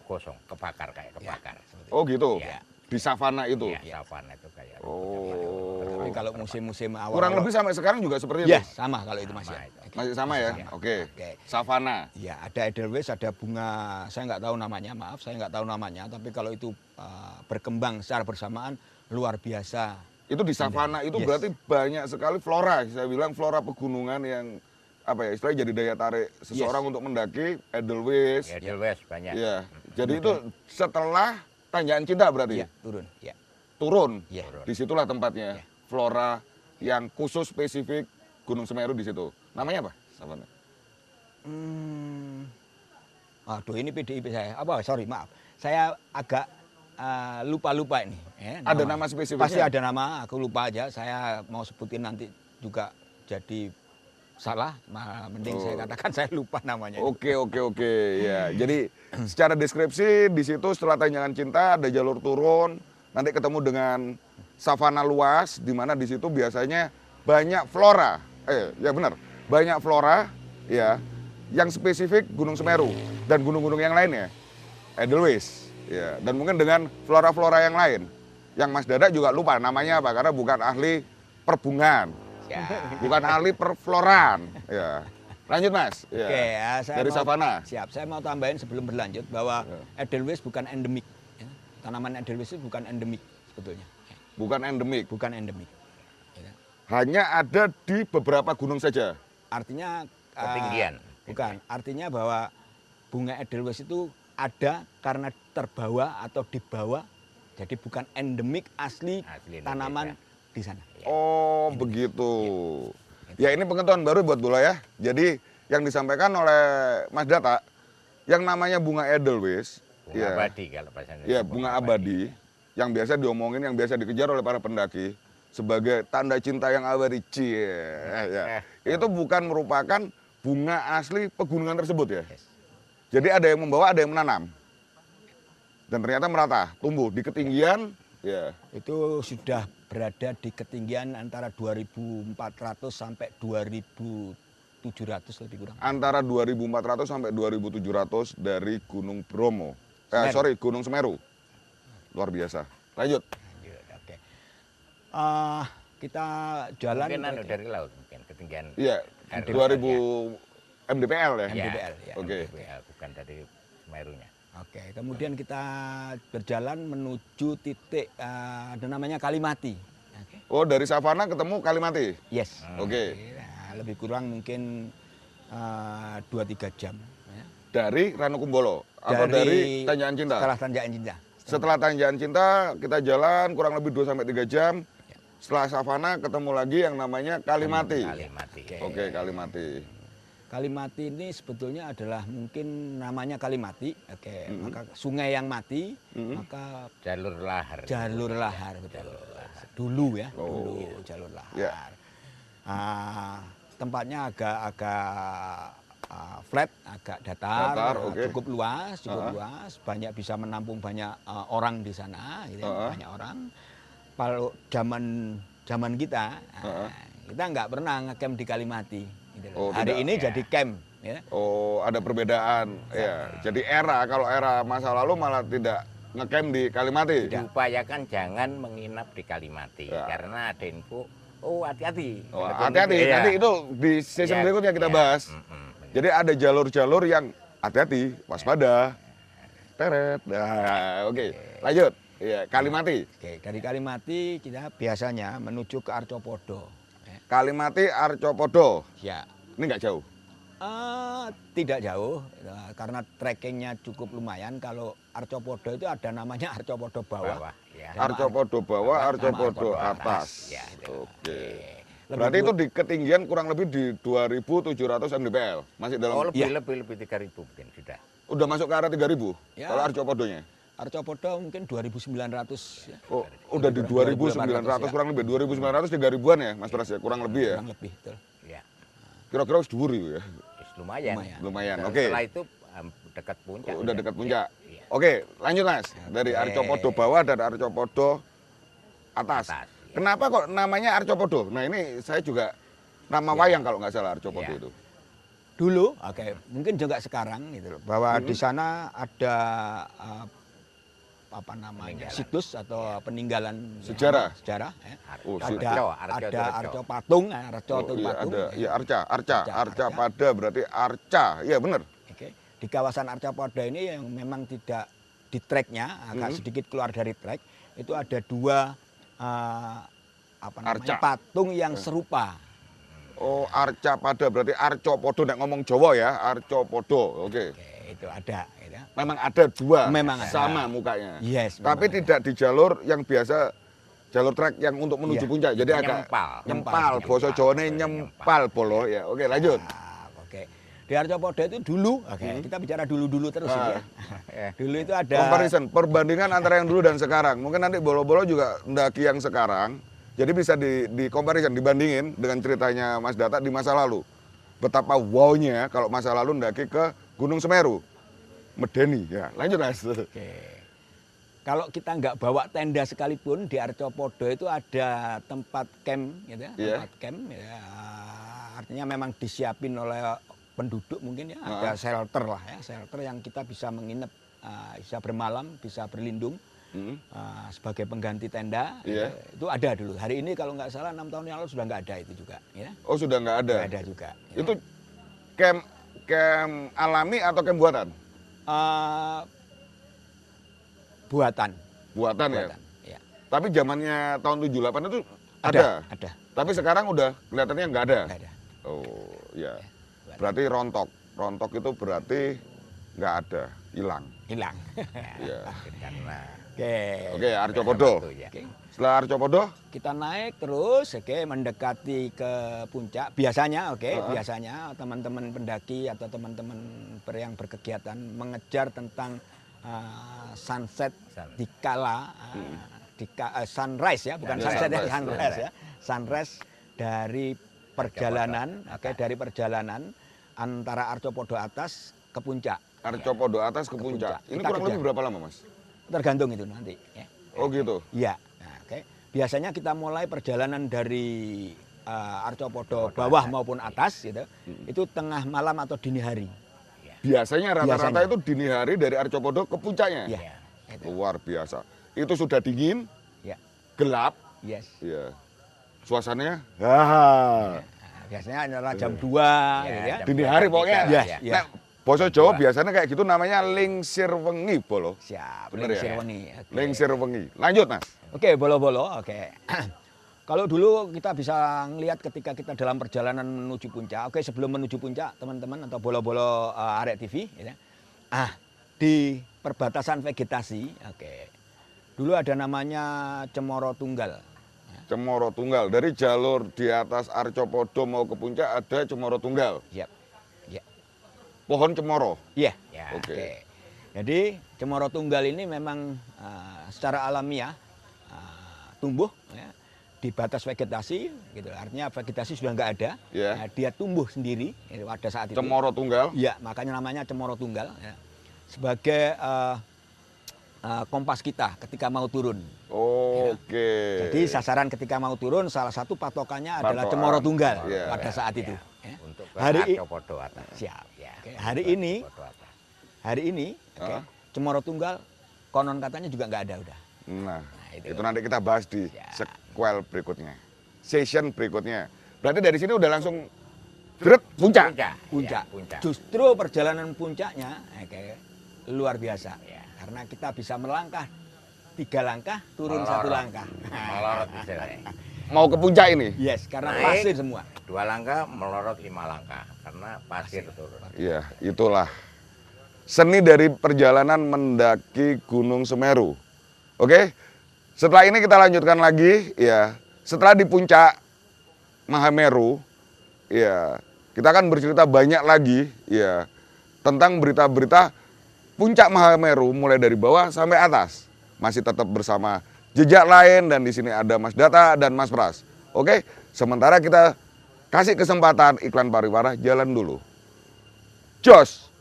kosong, kebakar kayak kebakar. Oh gitu. Iya. Di savana itu. Iya, savana itu kayak. Oh. Tapi kalau musim-musim awal Kurang lebih sampai sekarang juga seperti itu. yes, sama kalau itu masih. Sama itu. Oke. Masih sama ya. Oke. Oke. Savana. Ya, ada edelweiss, ada bunga, saya nggak tahu namanya, maaf, saya nggak tahu namanya. Tapi kalau itu berkembang secara bersamaan luar biasa. Itu di savana itu Yes. berarti banyak sekali flora. Saya bilang flora pegunungan yang apa ya istilahnya jadi daya tarik seseorang untuk mendaki edelweiss. Ya, Edelweiss banyak. Iya. Jadi itu setelah Tanjakan Cinta berarti Ya, turun. Ya. turun. Ya. Disitulah tempatnya flora yang khusus spesifik Gunung Semeru di situ. Namanya apa? Savana. Aduh, ini PDIP saya. Apa? Sorry, maaf. Saya agak lupa-lupa ini. Ada nama spesifiknya? Pasti ada nama, aku lupa aja. Saya mau sebutin nanti juga jadi salah. Mending saya katakan saya lupa namanya. Oke. Ya, jadi secara deskripsi di situ setelah Tanjakan Cinta ada jalur turun, nanti ketemu dengan savana luas di mana di situ biasanya banyak flora. Ya benar. Banyak flora ya yang spesifik Gunung Semeru dan gunung-gunung yang lainnya. Edelweiss ya, dan mungkin dengan flora-flora yang lain. Yang Mas Dada juga lupa namanya apa karena bukan ahli perbungan. Ya. Bukan ahli perfloran. Ya. Lanjut Mas. Ya. Oke, ya, Dari savana. Siap, saya mau tambahin sebelum berlanjut bahwa edelweiss bukan endemik. Ya. Tanaman edelweiss itu bukan endemik sebetulnya. Bukan endemik. Bukan endemik. Ya. Hanya ada di beberapa gunung saja. Artinya Ketinggian. bukan, artinya bahwa bunga edelweiss itu ada karena terbawa atau dibawa. Jadi bukan endemik asli Asli tanaman Indonesia. di sana. Oh, begitu. Ya, ini pengetahuan baru buat Bola ya. Jadi yang disampaikan oleh Mas Data yang namanya bunga edelweiss, Bunga abadi kalau bahasa Indonesia. ya bunga abadi yang biasa diomongin, yang biasa dikejar oleh para pendaki sebagai tanda cinta yang abadi. Ya. Itu bukan merupakan bunga asli pegunungan tersebut ya. Yes. Jadi ada yang membawa, ada yang menanam. Dan ternyata merata, tumbuh di ketinggian, ya. Itu sudah berada di ketinggian antara 2.400 sampai 2.700 lebih kurang. Antara 2.400 sampai 2.700 dari Gunung Bromo. Semeru. Gunung Semeru. Luar biasa. Lanjut. Lanjut, Oke. Kita jalan Mungkin berarti. dari laut mungkin ketinggian. Iya, Air 2000 MDPL ya. Ya, MDPL, ya. Oke. MDPL, bukan dari Semerunya. Oke, kemudian kita berjalan menuju titik ada namanya Kalimati. Oke. Oh, dari savana ketemu Kalimati. Yes. Oke. Nah, lebih kurang mungkin 2-3 jam. Ya. Dari Ranukumbolo atau dari Tanjakan Cinta. Setelah Tanjakan Cinta. Setelah Tanjakan Cinta kita jalan kurang lebih 2 sampai 3 jam. Setelah savana ketemu lagi yang namanya Kalimati. Kalimati. Oke, Kalimati. Kalimati ini sebetulnya adalah mungkin namanya Kalimati, oke, maka sungai yang mati, maka Jalur lahar. jalur lahar, betul. Dulu ya, Oh. dulu itu jalur lahar. Ya. Tempatnya agak flat, agak datar, Datar, oke. cukup luas, banyak bisa menampung banyak orang di sana, gitu, ya, banyak orang. Kalau zaman kita, kita nggak pernah ngecamp di Kalimati. Gitu Oh, loh. Hari tidak. ini jadi camp, ya. Oh, ada perbedaan. Ya. Jadi kalau era masa lalu malah tidak ngecamp di Kalimati. Diupayakan jangan menginap di Kalimati Ya. karena ada info. Oh, hati-hati. Oh, hati-hati. Iya. Nanti itu di season Iya, berikutnya kita iya. bahas. Benar. Jadi ada jalur-jalur yang hati-hati, waspada. Teret. Nah, oke. Lanjut. Iya, Kalimati. Oke, dari Kalimati kita biasanya menuju ke Arcopodo. Ya. Kalimati Arcopodo. Ya. Ini nggak jauh. Tidak jauh, karena trekkingnya cukup lumayan. Kalau Arcopodo itu ada namanya Arcopodo bawah. Bawah, ya. Sama Arcopodo bawah, sama Arcopodo Arcopodo atas. Ya, itu. Oke. Berarti itu di ketinggian kurang lebih di 2.700 mdpl. Masih dalam Oh, Iya. lebih 3.000 mungkin sudah. udah masuk ke arah 3.000 Ya. kalau Arcopodonya. Arcopodo mungkin 2.900 ya. Oh, udah di 2.900 ya. kurang lebih 2.900 3.000-an ya, Mas Pras ya, kurang lebih ya. Kurang lebih, betul. Ya, Kira-kira harus dhuwur itu ya. lumayan. Lumayan. Dan Oke. Setelah itu dekat puncak. Udah dekat puncak. Iya. Oke, lanjut Mas. Dari Oke. Arcopodo bawah dan Arcopodo atas. Atas, iya. Kenapa kok namanya Arcopodo? Nah, ini saya juga nama wayang kalau nggak salah Arcopodo Iya. itu. Dulu, mungkin juga sekarang gitu loh, bahwa di sana ada apa namanya Peninggalan. situs atau peninggalan Sejarah. sejarah ya. Oh, ada situ. ada Arco Patung, Arco Oh, Patung. iya ada, ya. iya Arca Arca. pada berarti Arca, iya bener. Oke. Di kawasan Arcopodo ini yang memang tidak di treknya, agak sedikit keluar dari trek, itu ada dua apa namanya Arca. patung yang serupa. Oh Arca pada berarti Arcopodo, nek ngomong Jawa ya Arcopodo, oke. Oke, itu ada. Gitu. Memang ada dua, Memang ada. sama mukanya. Yes. Tapi memang tidak di jalur yang biasa, jalur trek yang untuk menuju Iya. puncak. Jadi agak Nyempal. nyempal, boso Jawane nyempal bolo ya. Oke, lanjut. ada. Oke. Di Arcopodo itu dulu, kita bicara dulu-dulu terus Ah. ya. Dulu itu ada Comparison, perbandingan antara yang dulu dan sekarang. Mungkin nanti bolo-bolo juga mendaki yang sekarang. Jadi bisa di comparison, dibandingin dengan ceritanya Mas Data di masa lalu. Betapa wow-nya kalau masa lalu mendaki ke Gunung Semeru. Medeni ya. Lanjut Mas. Oke. Kalau kita nggak bawa tenda sekalipun di Arcopodo itu ada tempat camp, gitu ya, Iya. tempat camp. Ya, artinya memang disiapin oleh penduduk mungkin ya, ada shelter lah ya, shelter yang kita bisa menginap, bisa bermalam, bisa berlindung sebagai pengganti tenda. Iya. Itu ada dulu. Hari ini kalau nggak salah 6 tahun yang lalu sudah nggak ada itu juga. Ya. Oh sudah nggak ada. Nggak ada juga. Ya. Itu camp alami atau camp buatan? Eh, buatan. Buatan ya. Buatan. Ya. Tapi zamannya tahun 78 itu ada. Ada. Tapi sekarang udah kelihatannya nggak ada. Nggak ada. Oh ya. Buatan. Berarti rontok. Rontok itu berarti nggak ada, hilang. Hilang. Iya. Karena Oke. Oke, Arcopodo. waktu, ya. Oke. Setelah Arcopodo, Kita naik terus, mendekati ke puncak. Biasanya, biasanya teman-teman pendaki atau teman-teman yang berkegiatan mengejar tentang sunset di kala sunrise ya, bukan Ya, sunset ya, sunrise, sunrise ya, sunrise dari perjalanan, dari perjalanan antara Arcopodo atas ke puncak. Arcopodo atas ke puncak. Ini Kita kurang lebih kejar. berapa lama, Mas? Tergantung itu nanti. Ya. Oh gitu. Iya. Nah, biasanya kita mulai perjalanan dari Arcopodo bawah maupun atas, gitu. Itu tengah malam atau dini hari. Biasanya rata-rata Biasanya. itu dini hari dari Arcopodo ke puncaknya. Iya. Itu. Luar biasa. Itu sudah dingin, Ya. gelap, Yes. ya. Suasananya, haha. Nah, biasanya adalah jam 2 Ya, gitu ya. jam Dini 2, hari 3, pokoknya. Iya, ya. iya. Nah, Boso Jawa biasanya kayak gitu namanya lingsir wengi, bolo. Siap. Bener ya? Lingsir wengi. Oke. Lingsir wengi. Lanjut, Mas. Oke, bolo-bolo. Oke. Kalau dulu kita bisa ngelihat ketika kita dalam perjalanan menuju puncak. Oke, sebelum menuju puncak, teman-teman atau bolo-bolo Arek TV, gitu ya. Di perbatasan vegetasi, dulu ada namanya Cemoro Tunggal. Cemoro Tunggal. Dari jalur di atas Arcopodo mau ke puncak ada Cemoro Tunggal. Siap. Ya. Pohon cemoro. Iya. Ya. Oke. Jadi Cemoro Tunggal ini memang secara alamiah tumbuh ya, di batas vegetasi, gitu. Artinya vegetasi sudah nggak ada. Ya. Nah, dia tumbuh sendiri ya, pada saat itu. Cemoro Tunggal. Iya, makanya namanya Cemoro Tunggal. Ya. Sebagai kompas kita ketika mau turun. Oke. Jadi sasaran ketika mau turun salah satu patokannya adalah Patokan. Cemoro Tunggal Iya. pada saat itu. Ya. Ya. Untuk ke Hari i- Arcopodo atas. Siap. Ya. Oke, hari ini Arcopodo atas. Hari ini, Cemoro Tunggal konon katanya juga nggak ada udah. Nah, itu. itu nanti kita bahas di Ya. sequel berikutnya. Session berikutnya. Berarti dari sini udah langsung dret puncak. Puncak. Ya, puncak. Justru perjalanan puncaknya luar biasa. Ya. Karena kita bisa melangkah 3 langkah, turun Melorot. 1 langkah. Melorot istilahnya. Mau ke puncak ini. Yes, karena Naik. pasir semua. 2 langkah melorot 5 langkah karena pasir turun. Iya, itulah seni dari perjalanan mendaki Gunung Semeru. Oke. Setelah ini kita lanjutkan lagi ya. Setelah di puncak Mahameru, ya kita akan bercerita banyak lagi, ya tentang berita-berita puncak Mahameru mulai dari bawah sampai atas. Masih tetap bersama Jejak Lain dan di sini ada Mas Data dan Mas Pras. Oke, sementara kita kasih kesempatan iklan pariwara jalan dulu. Jos.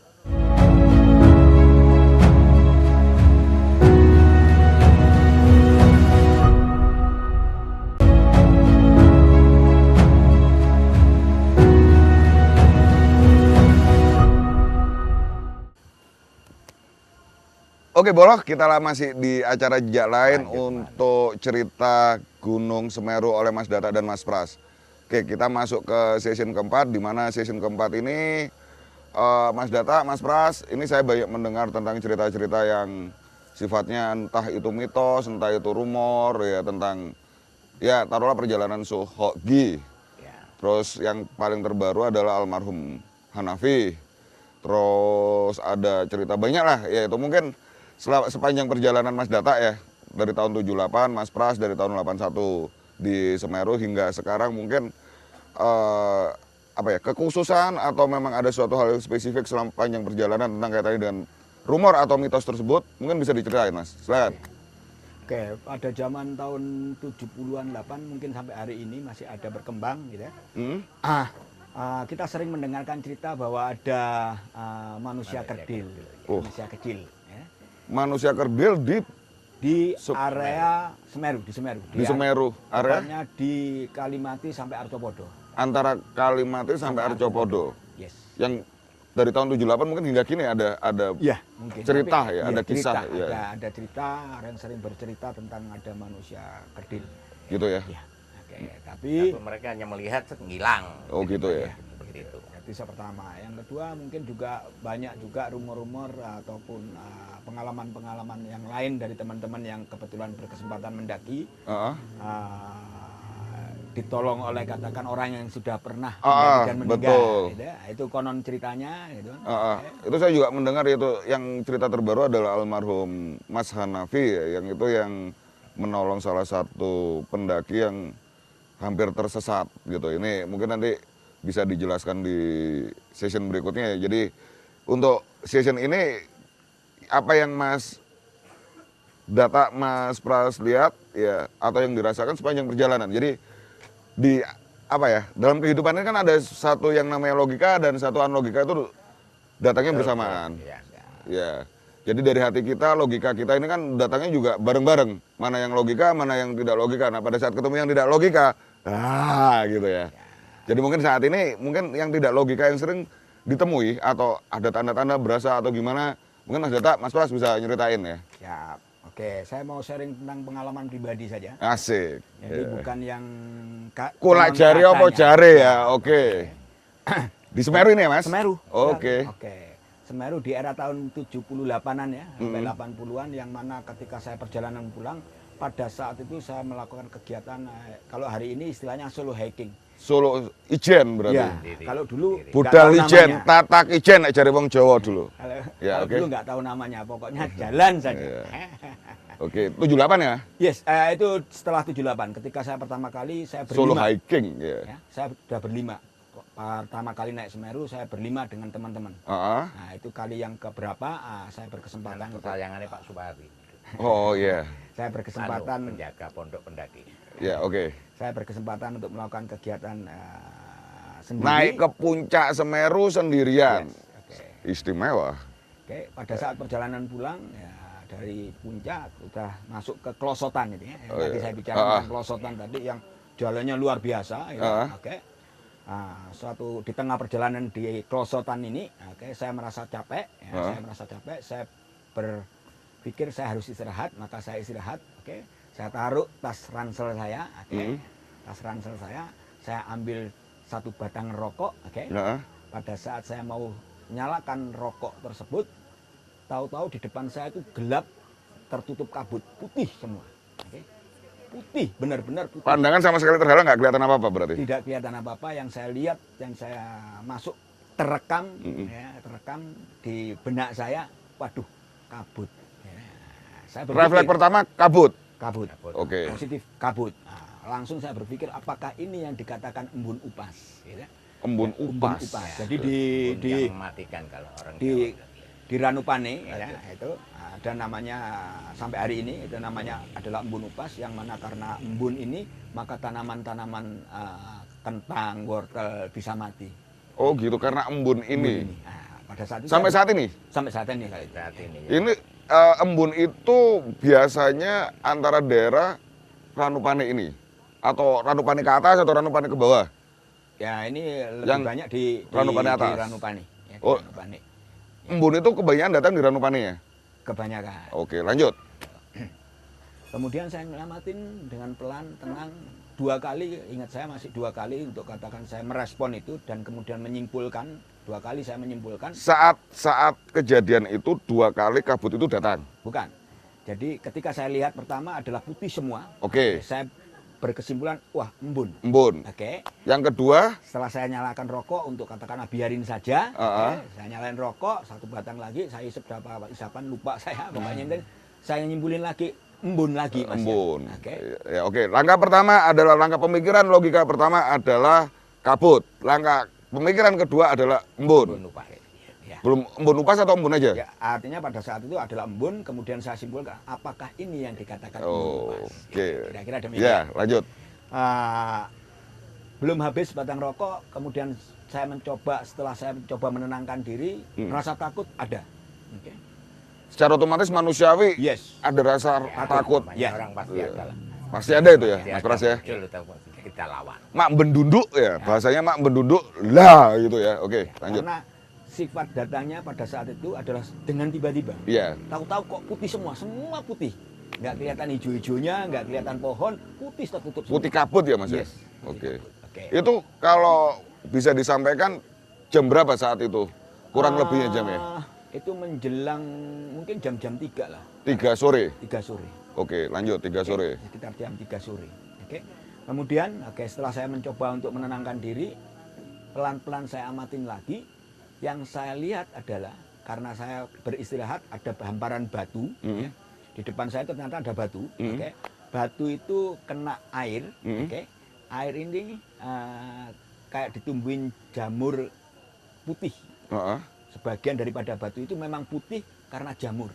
Oke, Boloh, kita masih di acara Jejak Lain untuk cerita Gunung Semeru oleh Mas Data dan Mas Pras. Oke, kita masuk ke session keempat, di mana session keempat ini Mas Data, Mas Pras, ini saya banyak mendengar tentang cerita-cerita yang sifatnya entah itu mitos, entah itu rumor, ya tentang, ya taruhlah perjalanan Suhoki. Terus yang paling terbaru adalah almarhum Hanafi. Terus ada cerita banyak lah, ya itu mungkin sepanjang perjalanan Mas Data ya, dari tahun 78, Mas Pras dari tahun 81 di Semeru hingga sekarang mungkin apa ya, kekhususan atau memang ada suatu hal yang spesifik selama panjang perjalanan tentang kaitannya dengan rumor atau mitos tersebut, mungkin bisa diceritain, Mas. Silakan. Oke, pada zaman tahun 70-an 8 mungkin sampai hari ini masih ada berkembang gitu ya. Kita sering mendengarkan cerita bahwa ada manusia kerdil, manusia kecil ya. Manusia kerdil di area Semeru, di Semeru, area tepatnya di Kalimati sampai Arcopodo. Antara Kalimati sampai Arcopodo. Yes. Yang dari tahun 78 mungkin hingga kini ada ya, mungkin. cerita. Tapi, ya, ada cerita, kisah ya. Ada cerita, yang sering bercerita tentang ada manusia kerdil. Gitu ya. Ya. Oke, tapi mereka hanya melihat ngilang. Oh gitu ya. Seperti itu. Itu pertama. Yang kedua mungkin juga banyak juga rumor-rumor ataupun pengalaman-pengalaman yang lain dari teman-teman yang kebetulan berkesempatan mendaki, ditolong oleh katakan orang yang sudah pernah dan meninggal. Betul. Gitu. Itu konon ceritanya. Gitu. Itu saya juga mendengar itu yang cerita terbaru adalah almarhum Mas Hanafi ya, yang itu yang menolong salah satu pendaki yang hampir tersesat gitu. Ini mungkin nanti bisa dijelaskan di session berikutnya ya. Jadi untuk session ini apa yang Mas Data, Mas Pras lihat ya atau yang dirasakan sepanjang perjalanan. Jadi di apa ya, dalam kehidupan ini kan ada satu yang namanya logika dan satu logika itu datangnya bersamaan. Ya. Jadi dari hati kita, logika kita ini kan datangnya juga bareng-bareng. Mana yang logika, mana yang tidak logika. Nah pada saat ketemu yang tidak logika, gitu ya. Jadi mungkin saat ini, mungkin yang tidak logika yang sering ditemui, atau ada tanda-tanda berasa atau gimana, mungkin Mas Data, Mas Pras bisa nyeritain ya. Siap. Oke, saya mau sharing tentang pengalaman pribadi saja. Asik. Jadi bukan yang kulak jari apa jari ya, oke. Di Semeru ini ya Mas? Semeru. Oke. Oke. Semeru di era tahun 78-an ya, sampai 80-an, yang mana ketika saya perjalanan pulang, pada saat itu saya melakukan kegiatan, kalau hari ini istilahnya solo hiking. Solo ijen berarti. Ya, kalau dulu budal ijen, tatak ijen cari wong Jawa dulu. Kalau dulu nggak tahu namanya, pokoknya jalan saja. Oke, 78 ya? Yes, itu setelah 78. Ketika saya pertama kali saya berlima. Solo hiking ya. Saya sudah berlima. Pertama kali naik Semeru saya berlima dengan teman-teman. Nah, itu kali yang keberapa saya berkesempatan. Kesayangannya Pak Supari. Oh iya. Saya berkesempatan menjaga pondok pendaki. Ya, oke. Saya berkesempatan untuk melakukan kegiatan sendiri. Naik ke puncak Semeru sendirian. Yes, Istimewa. Oke, pada saat perjalanan pulang ya, dari puncak udah masuk ke Klosotan ini ya. Tadi saya bicara tentang Klosotan tadi yang jalannya luar biasa ya. Oke. Suatu di tengah perjalanan di Klosotan ini, saya merasa capek ya, saya berpikir saya harus istirahat, maka saya istirahat. Saya taruh tas ransel saya, tas ransel saya ambil satu batang rokok, Pada saat saya mau nyalakan rokok tersebut, tahu-tahu di depan saya itu gelap, tertutup kabut, putih semua. Putih, benar-benar putih. Pandangan sama sekali terhalang, nggak kelihatan apa-apa berarti? Tidak kelihatan apa-apa, yang saya lihat, yang saya masuk, terekam di benak saya, waduh, kabut. Ya, saya refleks pertama kabut. Kabut. Oke. Positif kabut. langsung saya berpikir apakah ini yang dikatakan embun upas, gitu. Embun Ya, upas. Jadi Embun yang mematikan kalau orang di Jawa. di Ranupane ya, itu ada namanya sampai hari ini itu namanya adalah embun upas, yang mana karena embun ini maka tanaman-tanaman kentang, wortel bisa mati. Oh gitu, karena embun ini. Nah, pada saat itu Sampai saat ini? sampai saat ini kali itu. Saat ini ya. Ini embun itu biasanya antara daerah Ranupane ini? Atau Ranupane ke atas atau Ranupane ke bawah? Ya ini lebih Yang banyak di Ranupane atas? Di Ranupane. Ya, di Oh. Ranupane. Embun itu kebanyakan datang di Ranupane ya? Kebanyakan. Oke, lanjut. Kemudian saya ngelamatin dengan pelan, tenang. 2 kali, ingat saya masih 2 kali untuk katakan saya merespon itu dan kemudian menyimpulkan. 2 kali saya menyimpulkan. Saat kejadian itu 2 kali kabut itu datang. Bukan. Jadi ketika saya lihat pertama adalah putih semua. Oke. Saya berkesimpulan, wah embun. Embun. Oke. Yang kedua, Setelah saya nyalakan rokok untuk katakan biarin saja. Oke. Saya nyalain rokok, 1 batang lagi, saya isep berapa isapan, lupa saya. Pokoknya saya nyimpulin lagi, embun lagi Mas. embun. Ya. Oke. Ya, oke. Langkah pertama adalah langkah pemikiran, logika pertama adalah kabut. Langkah pemikiran kedua adalah embun. Embun upas. Ya. Belum embun upas atau embun aja? Ya, artinya pada saat itu adalah embun, kemudian saya simpulkan apakah ini yang dikatakan embun upas. Oke. Kira-kira demikian. Ya, lanjut. Belum habis batang rokok, kemudian setelah saya mencoba menenangkan diri, rasa takut ada. Oke. Secara otomatis manusiawi Yes. ada rasa takut. Namanya Ya. orang pasti Iya. ada lah. Pasti ada itu ya, Pasti Mas ada Pras ya. muncul, kita lawan. Mak bendunduk ya, bahasanya mak bendunduk lah gitu ya. Oke, lanjut. Karena sifat datangnya pada saat itu adalah dengan tiba-tiba. Iya. Tahu-tahu kok putih semua putih. Nggak kelihatan hijau-hijaunya, nggak kelihatan pohon, putih tertutup semua. Putih kabut ya Mas ya? Yes. Oke. Oke. Itu kalau bisa disampaikan jam berapa saat itu? Kurang lebihnya jam ya? Itu menjelang mungkin jam-jam 3 lah. 3 sore. 3 sore. Oke, lanjut 3 sore. Sekitar jam 3 sore. Oke. Kemudian setelah saya mencoba untuk menenangkan diri, pelan-pelan saya amatin lagi. Yang saya lihat adalah karena saya beristirahat ada hamparan batu. Ya. Di depan saya itu ternyata ada batu. Oke. Batu itu kena air. Oke. Air ini kayak ditumbuhin jamur putih. Heeh. Sebagian daripada batu itu memang putih karena jamur.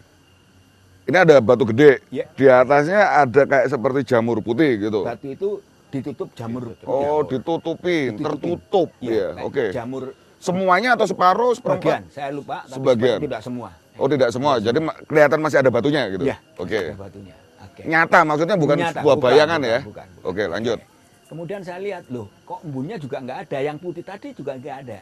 Ini ada batu gede. Ya. Di atasnya ada kayak seperti jamur putih gitu. Batu itu ditutup jamur. Oh, ditutupin, tertutup. Iya, Ya, oke. Jamur Semuanya atau separuh, sebagian, seperempat? saya lupa, tapi Sebagian. tidak semua. Oh, tidak semua. Jadi kelihatan masih ada batunya gitu. Iya, Oke. ada batunya. Oke. Nyata maksudnya bukan Nyata, sebuah bukan, bayangan bukan, ya. bukan. Oke, lanjut. Kemudian saya lihat, loh, kok embunnya juga nggak ada, yang putih tadi juga nggak ada.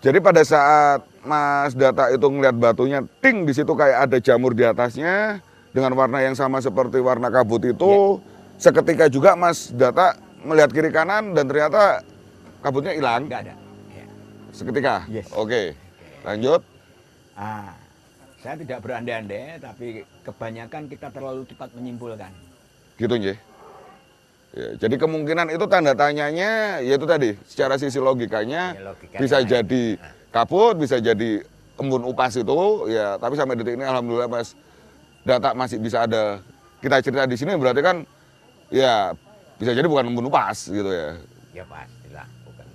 Jadi pada saat Mas Data itu ngeliat batunya, ting di situ kayak ada jamur di atasnya dengan warna yang sama seperti warna kabut itu. Seketika juga Mas Data melihat kiri kanan dan ternyata kabutnya hilang. Nggak ada. Ya. Seketika. Yes. Oke. Lanjut. Saya tidak berandai-andai, tapi kebanyakan kita terlalu cepat menyimpulkan. Gitu nje. Ya, jadi kemungkinan itu tanda tanyanya yaitu tadi secara sisi logikanya Ya, logikanya bisa lain. jadi kabut, bisa jadi embun upas itu ya, tapi sampai detik ini alhamdulillah Mas Data masih bisa ada kita cerita di sini berarti kan ya bisa jadi bukan embun upas gitu ya. Ya pastilah, bukan.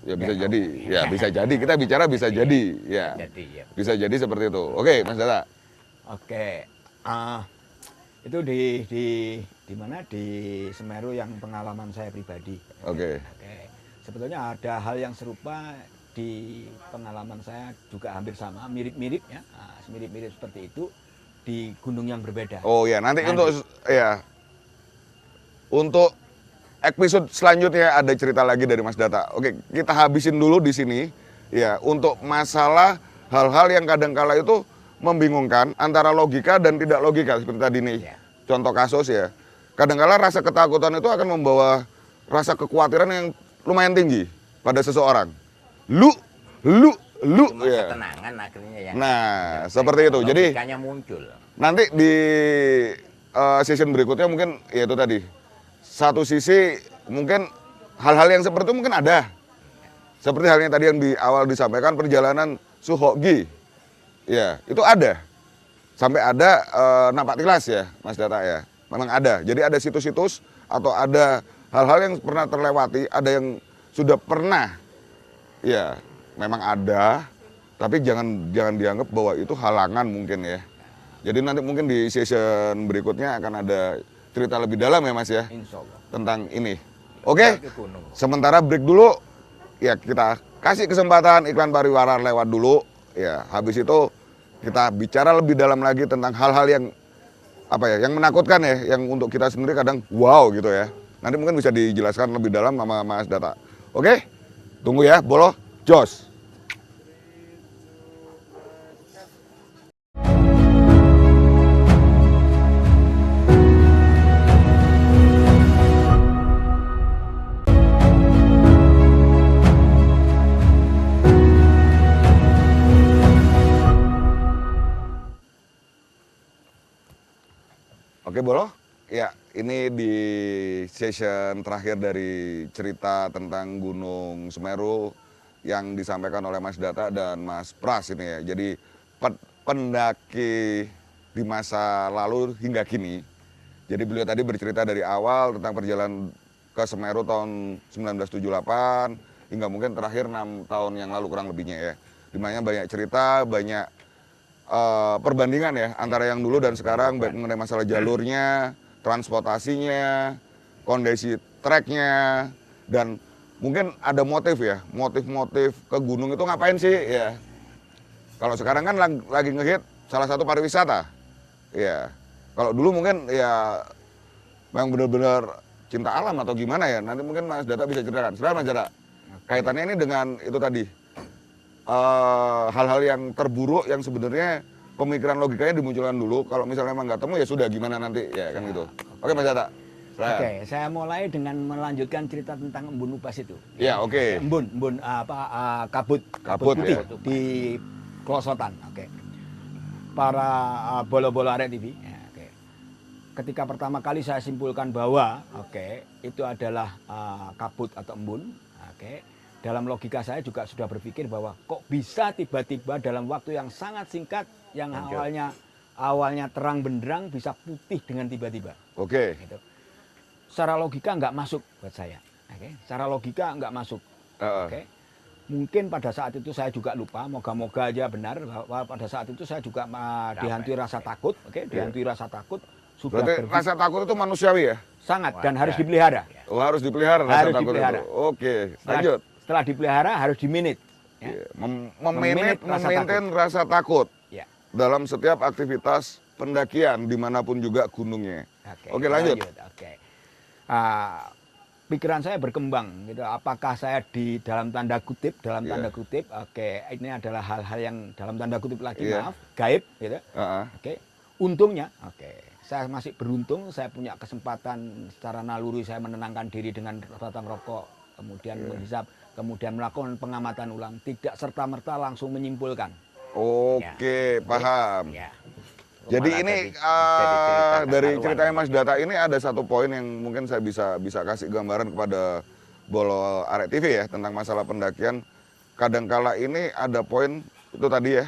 Ya bisa Ya, jadi, tahu. ya bisa jadi kita bicara bisa jadi ya. Jadi ya. Bisa jadi seperti itu. Oke, Mas Data. Oke. Itu di mana di Semeru yang pengalaman saya pribadi. Oke. Oke. Sebetulnya ada hal yang serupa di pengalaman saya juga hampir sama, mirip-mirip ya, mirip-mirip seperti itu di gunung yang berbeda. Oh ya, nanti Nanti. untuk episode selanjutnya ada cerita lagi dari Mas Data. Oke, kita habisin dulu di sini ya untuk masalah hal-hal yang kadangkala itu membingungkan antara logika dan tidak logika seperti tadi nih. Ya. Contoh kasus ya. Kadangkala rasa ketakutan itu akan membawa rasa kekhawatiran yang lumayan tinggi pada seseorang. Lu Cuma ya. ketenangan akhirnya ya. Nah, seperti itu. Jadi logikanya muncul. nanti di season berikutnya mungkin ya itu tadi. Satu sisi mungkin hal-hal yang seperti itu mungkin ada. Seperti halnya tadi yang di awal disampaikan perjalanan Suhogi. Ya, itu ada. Sampai ada nampak tilas ya, Mas Data ya. memang ada. Jadi ada situs-situs atau ada hal-hal yang pernah terlewati, ada yang sudah pernah, ya memang ada, tapi jangan dianggap bahwa itu halangan mungkin ya. Jadi nanti mungkin di season berikutnya akan ada cerita lebih dalam ya Mas ya, Insya Allah. tentang ini. Oke, Ke gunung. sementara break dulu, ya kita kasih kesempatan iklan pariwara lewat dulu, ya habis itu kita bicara lebih dalam lagi tentang hal-hal yang apa ya, yang menakutkan ya, yang untuk kita sendiri kadang wow gitu ya. Nanti mungkin bisa dijelaskan lebih dalam sama Mas Data. Oke, tunggu ya, Bolo, jos. Oke, Bolo. Ya, ini di session terakhir dari cerita tentang Gunung Semeru yang disampaikan oleh Mas Data dan Mas Pras ini ya. Jadi pendaki di masa lalu hingga kini. Jadi beliau tadi bercerita dari awal tentang perjalanan ke Semeru tahun 1978 hingga mungkin terakhir 6 tahun yang lalu kurang lebihnya ya. Dimana banyak cerita, banyak perbandingan ya antara yang dulu dan sekarang, baik mengenai masalah jalurnya, transportasinya, kondisi treknya, dan mungkin ada motif ya, motif-motif ke gunung itu ngapain sih ya. Kalau sekarang kan lagi ngehit salah satu pariwisata ya. Kalau dulu mungkin ya memang benar-benar cinta alam atau gimana ya, nanti mungkin Mas Data bisa ceritakan. Sebenarnya Mas Data, kaitannya ini dengan itu tadi, hal-hal yang terburuk yang sebenarnya pemikiran logikanya dimunculkan dulu. Kalau misalnya memang nggak temu ya sudah, gimana nanti ya kan gitu. Oke Mas Data. Oke, saya mulai dengan melanjutkan cerita tentang embun upas itu. Ya oke. Embun kabut putih ya. di Klosotan. Oke. Para bolo-bolo Arek TV. Ya, oke. Ketika pertama kali saya simpulkan bahwa itu adalah kabut atau embun. Oke. Dalam logika saya juga sudah berpikir bahwa kok bisa tiba-tiba dalam waktu yang sangat singkat yang awalnya terang benderang bisa putih dengan tiba-tiba. Oke. Gitu. Secara logika nggak masuk buat saya. Secara logika nggak masuk. Mungkin pada saat itu saya juga lupa, moga-moga aja benar bahwa pada saat itu saya juga dihantui rasa takut. Dihantui rasa takut. Berarti rasa takut itu manusiawi ya? Sangat, dan harus dipelihara. Oh, harus dipelihara rasa takut itu. Oke, lanjut. Setelah dipelihara harus diminit. Ya. Memaintain rasa takut ya. dalam setiap aktivitas pendakian dimanapun juga gunungnya. Oke, lanjut. Pikiran saya berkembang gitu. Apakah saya di dalam tanda kutip, ini adalah hal-hal yang dalam tanda kutip lagi maaf, gaib gitu. Untungnya, saya masih beruntung, saya punya kesempatan secara naluri saya menenangkan diri dengan batang rokok, kemudian menghisap, kemudian melakukan pengamatan ulang, tidak serta-merta langsung menyimpulkan. Oke, paham. Ya. Jadi ini dari ceritanya Mas Data ini ada satu poin yang mungkin saya bisa kasih gambaran kepada Bolo Arek TV ya tentang masalah pendakian. Kadangkala ini ada poin itu tadi ya,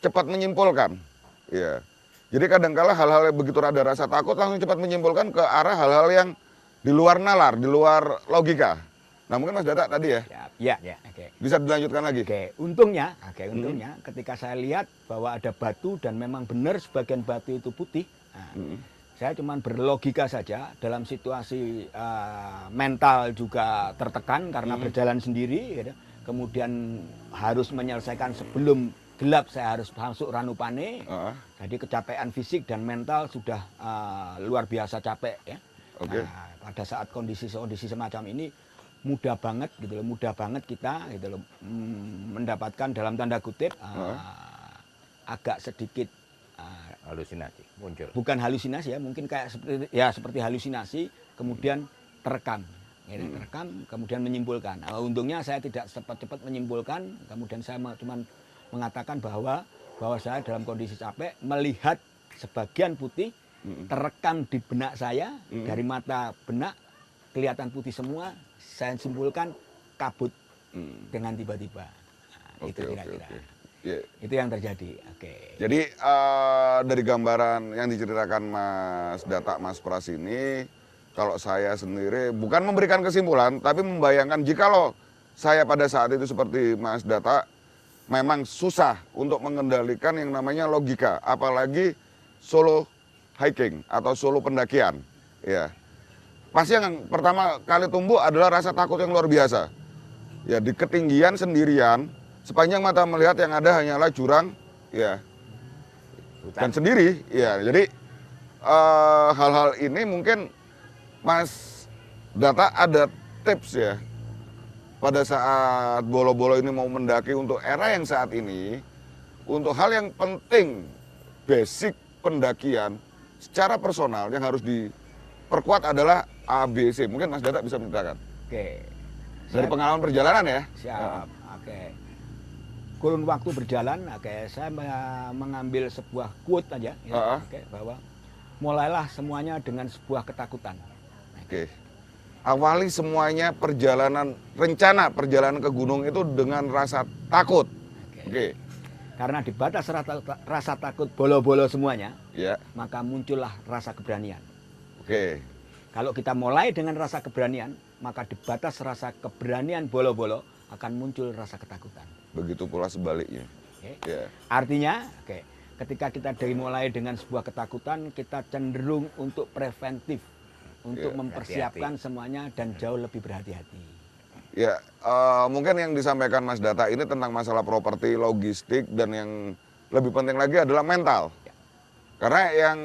cepat menyimpulkan. Ya. Jadi kadangkala hal-hal yang begitu ada rasa takut langsung cepat menyimpulkan ke arah hal-hal yang di luar nalar, di luar logika. Nah mungkin Mas Data tadi ya. Ya. Bisa dilanjutkan lagi. Untungnya ketika saya lihat bahwa ada batu dan memang benar sebagian batu itu putih, saya cuma berlogika saja dalam situasi mental juga tertekan karena berjalan sendiri, gitu. Kemudian harus menyelesaikan sebelum gelap, saya harus masuk Ranupane. Jadi kecapean fisik dan mental sudah luar biasa capek ya. Pada saat kondisi semacam ini mudah banget kita gitu loh, mendapatkan dalam tanda kutip agak sedikit halusinasi muncul. Bukan halusinasi ya, mungkin kayak seperti halusinasi, kemudian terekam, kemudian menyimpulkan. Untungnya saya tidak cepat-cepat menyimpulkan, kemudian saya cuma mengatakan bahwa saya dalam kondisi capek melihat sebagian putih terekam di benak saya, dari mata benak kelihatan putih semua. Saya simpulkan kabut dengan tiba-tiba. Itu kira-kira. Yeah. Itu yang terjadi. Oke. Jadi dari gambaran yang diceritakan Mas Data, Mas Pras ini, kalau saya sendiri bukan memberikan kesimpulan, tapi membayangkan jikalau saya pada saat itu seperti Mas Data, memang susah untuk mengendalikan yang namanya logika, apalagi solo hiking atau solo pendakian. Ya, pasti yang pertama kali tumbuh adalah rasa takut yang luar biasa. Ya, di ketinggian sendirian, sepanjang mata melihat yang ada hanyalah jurang, ya, dan sendiri, ya. Jadi hal-hal ini mungkin Mas Data ada tips ya, pada saat bolo-bolo ini mau mendaki untuk era yang saat ini, untuk hal yang penting, basic pendakian secara personal yang harus diperkuat adalah ABC. Mungkin Mas Data bisa menceritakan. Oke. Dari pengalaman perjalanan ya. Siap. Oke. Kurun waktu berjalan, oke, saya mengambil sebuah quote aja, ya, oke, bahwa mulailah semuanya dengan sebuah ketakutan. Oke. Awali semuanya rencana perjalanan ke gunung itu dengan rasa takut. Oke. Karena di batas rasa takut bolo-bolo semuanya, Ya. maka muncullah rasa keberanian. Oke. Kalau kita mulai dengan rasa keberanian, maka di batas rasa keberanian bolo-bolo akan muncul rasa ketakutan. Begitu pula sebaliknya. Oke. Ya. Artinya, oke, ketika kita dimulai dengan sebuah ketakutan, kita cenderung untuk preventif, untuk Ya, mempersiapkan semuanya dan jauh lebih berhati-hati. Ya, mungkin yang disampaikan Mas Data ini tentang masalah properti, logistik, dan yang lebih penting lagi adalah mental. Ya. Karena yang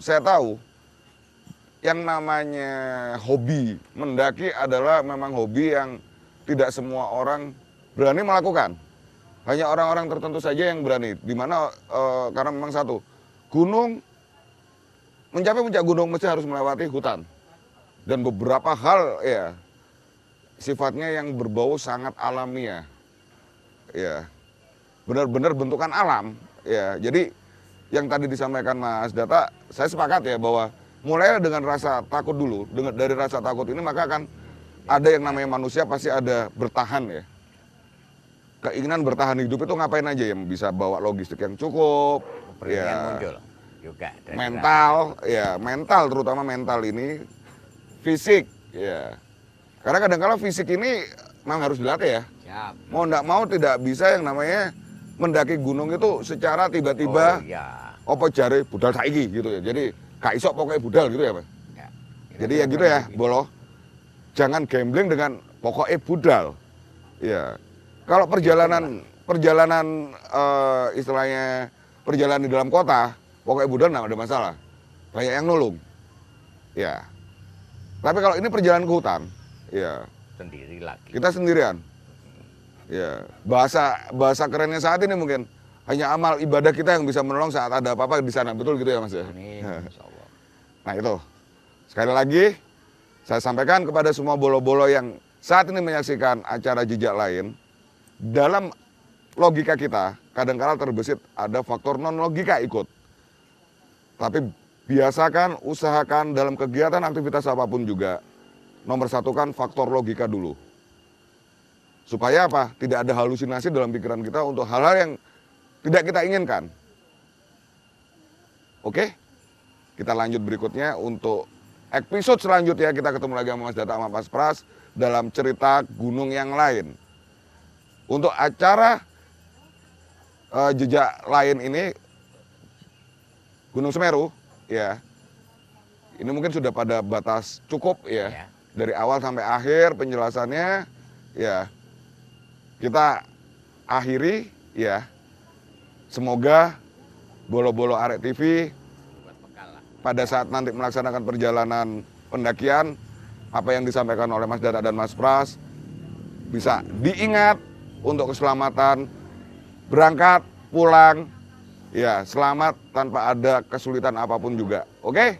saya tahu, yang namanya hobi mendaki adalah memang hobi yang tidak semua orang berani melakukan. Hanya orang-orang tertentu saja yang berani. Dimana karena memang satu, gunung, mencapai puncak gunung mesti harus melewati hutan. Dan beberapa hal ya sifatnya yang berbau sangat alamiah. Ya. Benar-benar bentukan alam, ya. Jadi yang tadi disampaikan Mas Data, saya sepakat ya bahwa mulai dengan rasa takut dulu. Dari rasa takut ini maka akan ada yang namanya manusia pasti ada bertahan ya. Keinginan bertahan hidup itu ngapain aja, yang bisa bawa logistik yang cukup, ya, muncul juga dari mental, ya, mental, terutama mental ini, fisik, ya. Karena kadang-kadang fisik ini memang harus dilatih ya. Siap. Mau enggak mau tidak bisa yang namanya mendaki gunung itu secara tiba-tiba, Oh, iya. apa jare budal saiki gitu ya. Jadi gak isok pokoknya budal gitu ya, Mas. Ya. Jadi ya gitu ya, Bolo. Jangan gambling dengan pokoknya budal. Ya. Kalau perjalanan istilahnya perjalanan di dalam kota, pokoknya budal nggak ada masalah. Banyak yang nolong. Ya. Tapi kalau ini perjalanan ke hutan, ya, Sendiri lagi. kita sendirian. Ya, bahasa kerennya saat ini mungkin hanya amal ibadah kita yang bisa menolong saat ada apa-apa di sana. Betul gitu ya, Mas ya? Amin. Insyaallah. Nah itu, sekali lagi saya sampaikan kepada semua bolo-bolo yang saat ini menyaksikan acara Jejak Lain, dalam logika kita kadang-kala terbesit ada faktor non-logika ikut. Tapi biasakan, usahakan dalam kegiatan aktivitas apapun juga, nomor satu kan faktor logika dulu. Supaya apa? Tidak ada halusinasi dalam pikiran kita untuk hal-hal yang tidak kita inginkan. Oke? Kita lanjut berikutnya untuk episode selanjutnya. Kita ketemu lagi sama Mas Data sama Mas Pras dalam cerita gunung yang lain. Untuk acara Jejak Lain ini, Gunung Semeru, ya, ini mungkin sudah pada batas cukup ya. Ya. Dari awal sampai akhir penjelasannya, ya, kita akhiri, ya. Semoga bolo-bolo Arek TV Buat bekal lah. pada saat nanti melaksanakan perjalanan pendakian, apa yang disampaikan oleh Mas Data dan Mas Pras bisa diingat untuk keselamatan berangkat, pulang, ya, selamat tanpa ada kesulitan apapun juga. Oke?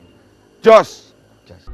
Jos! Just.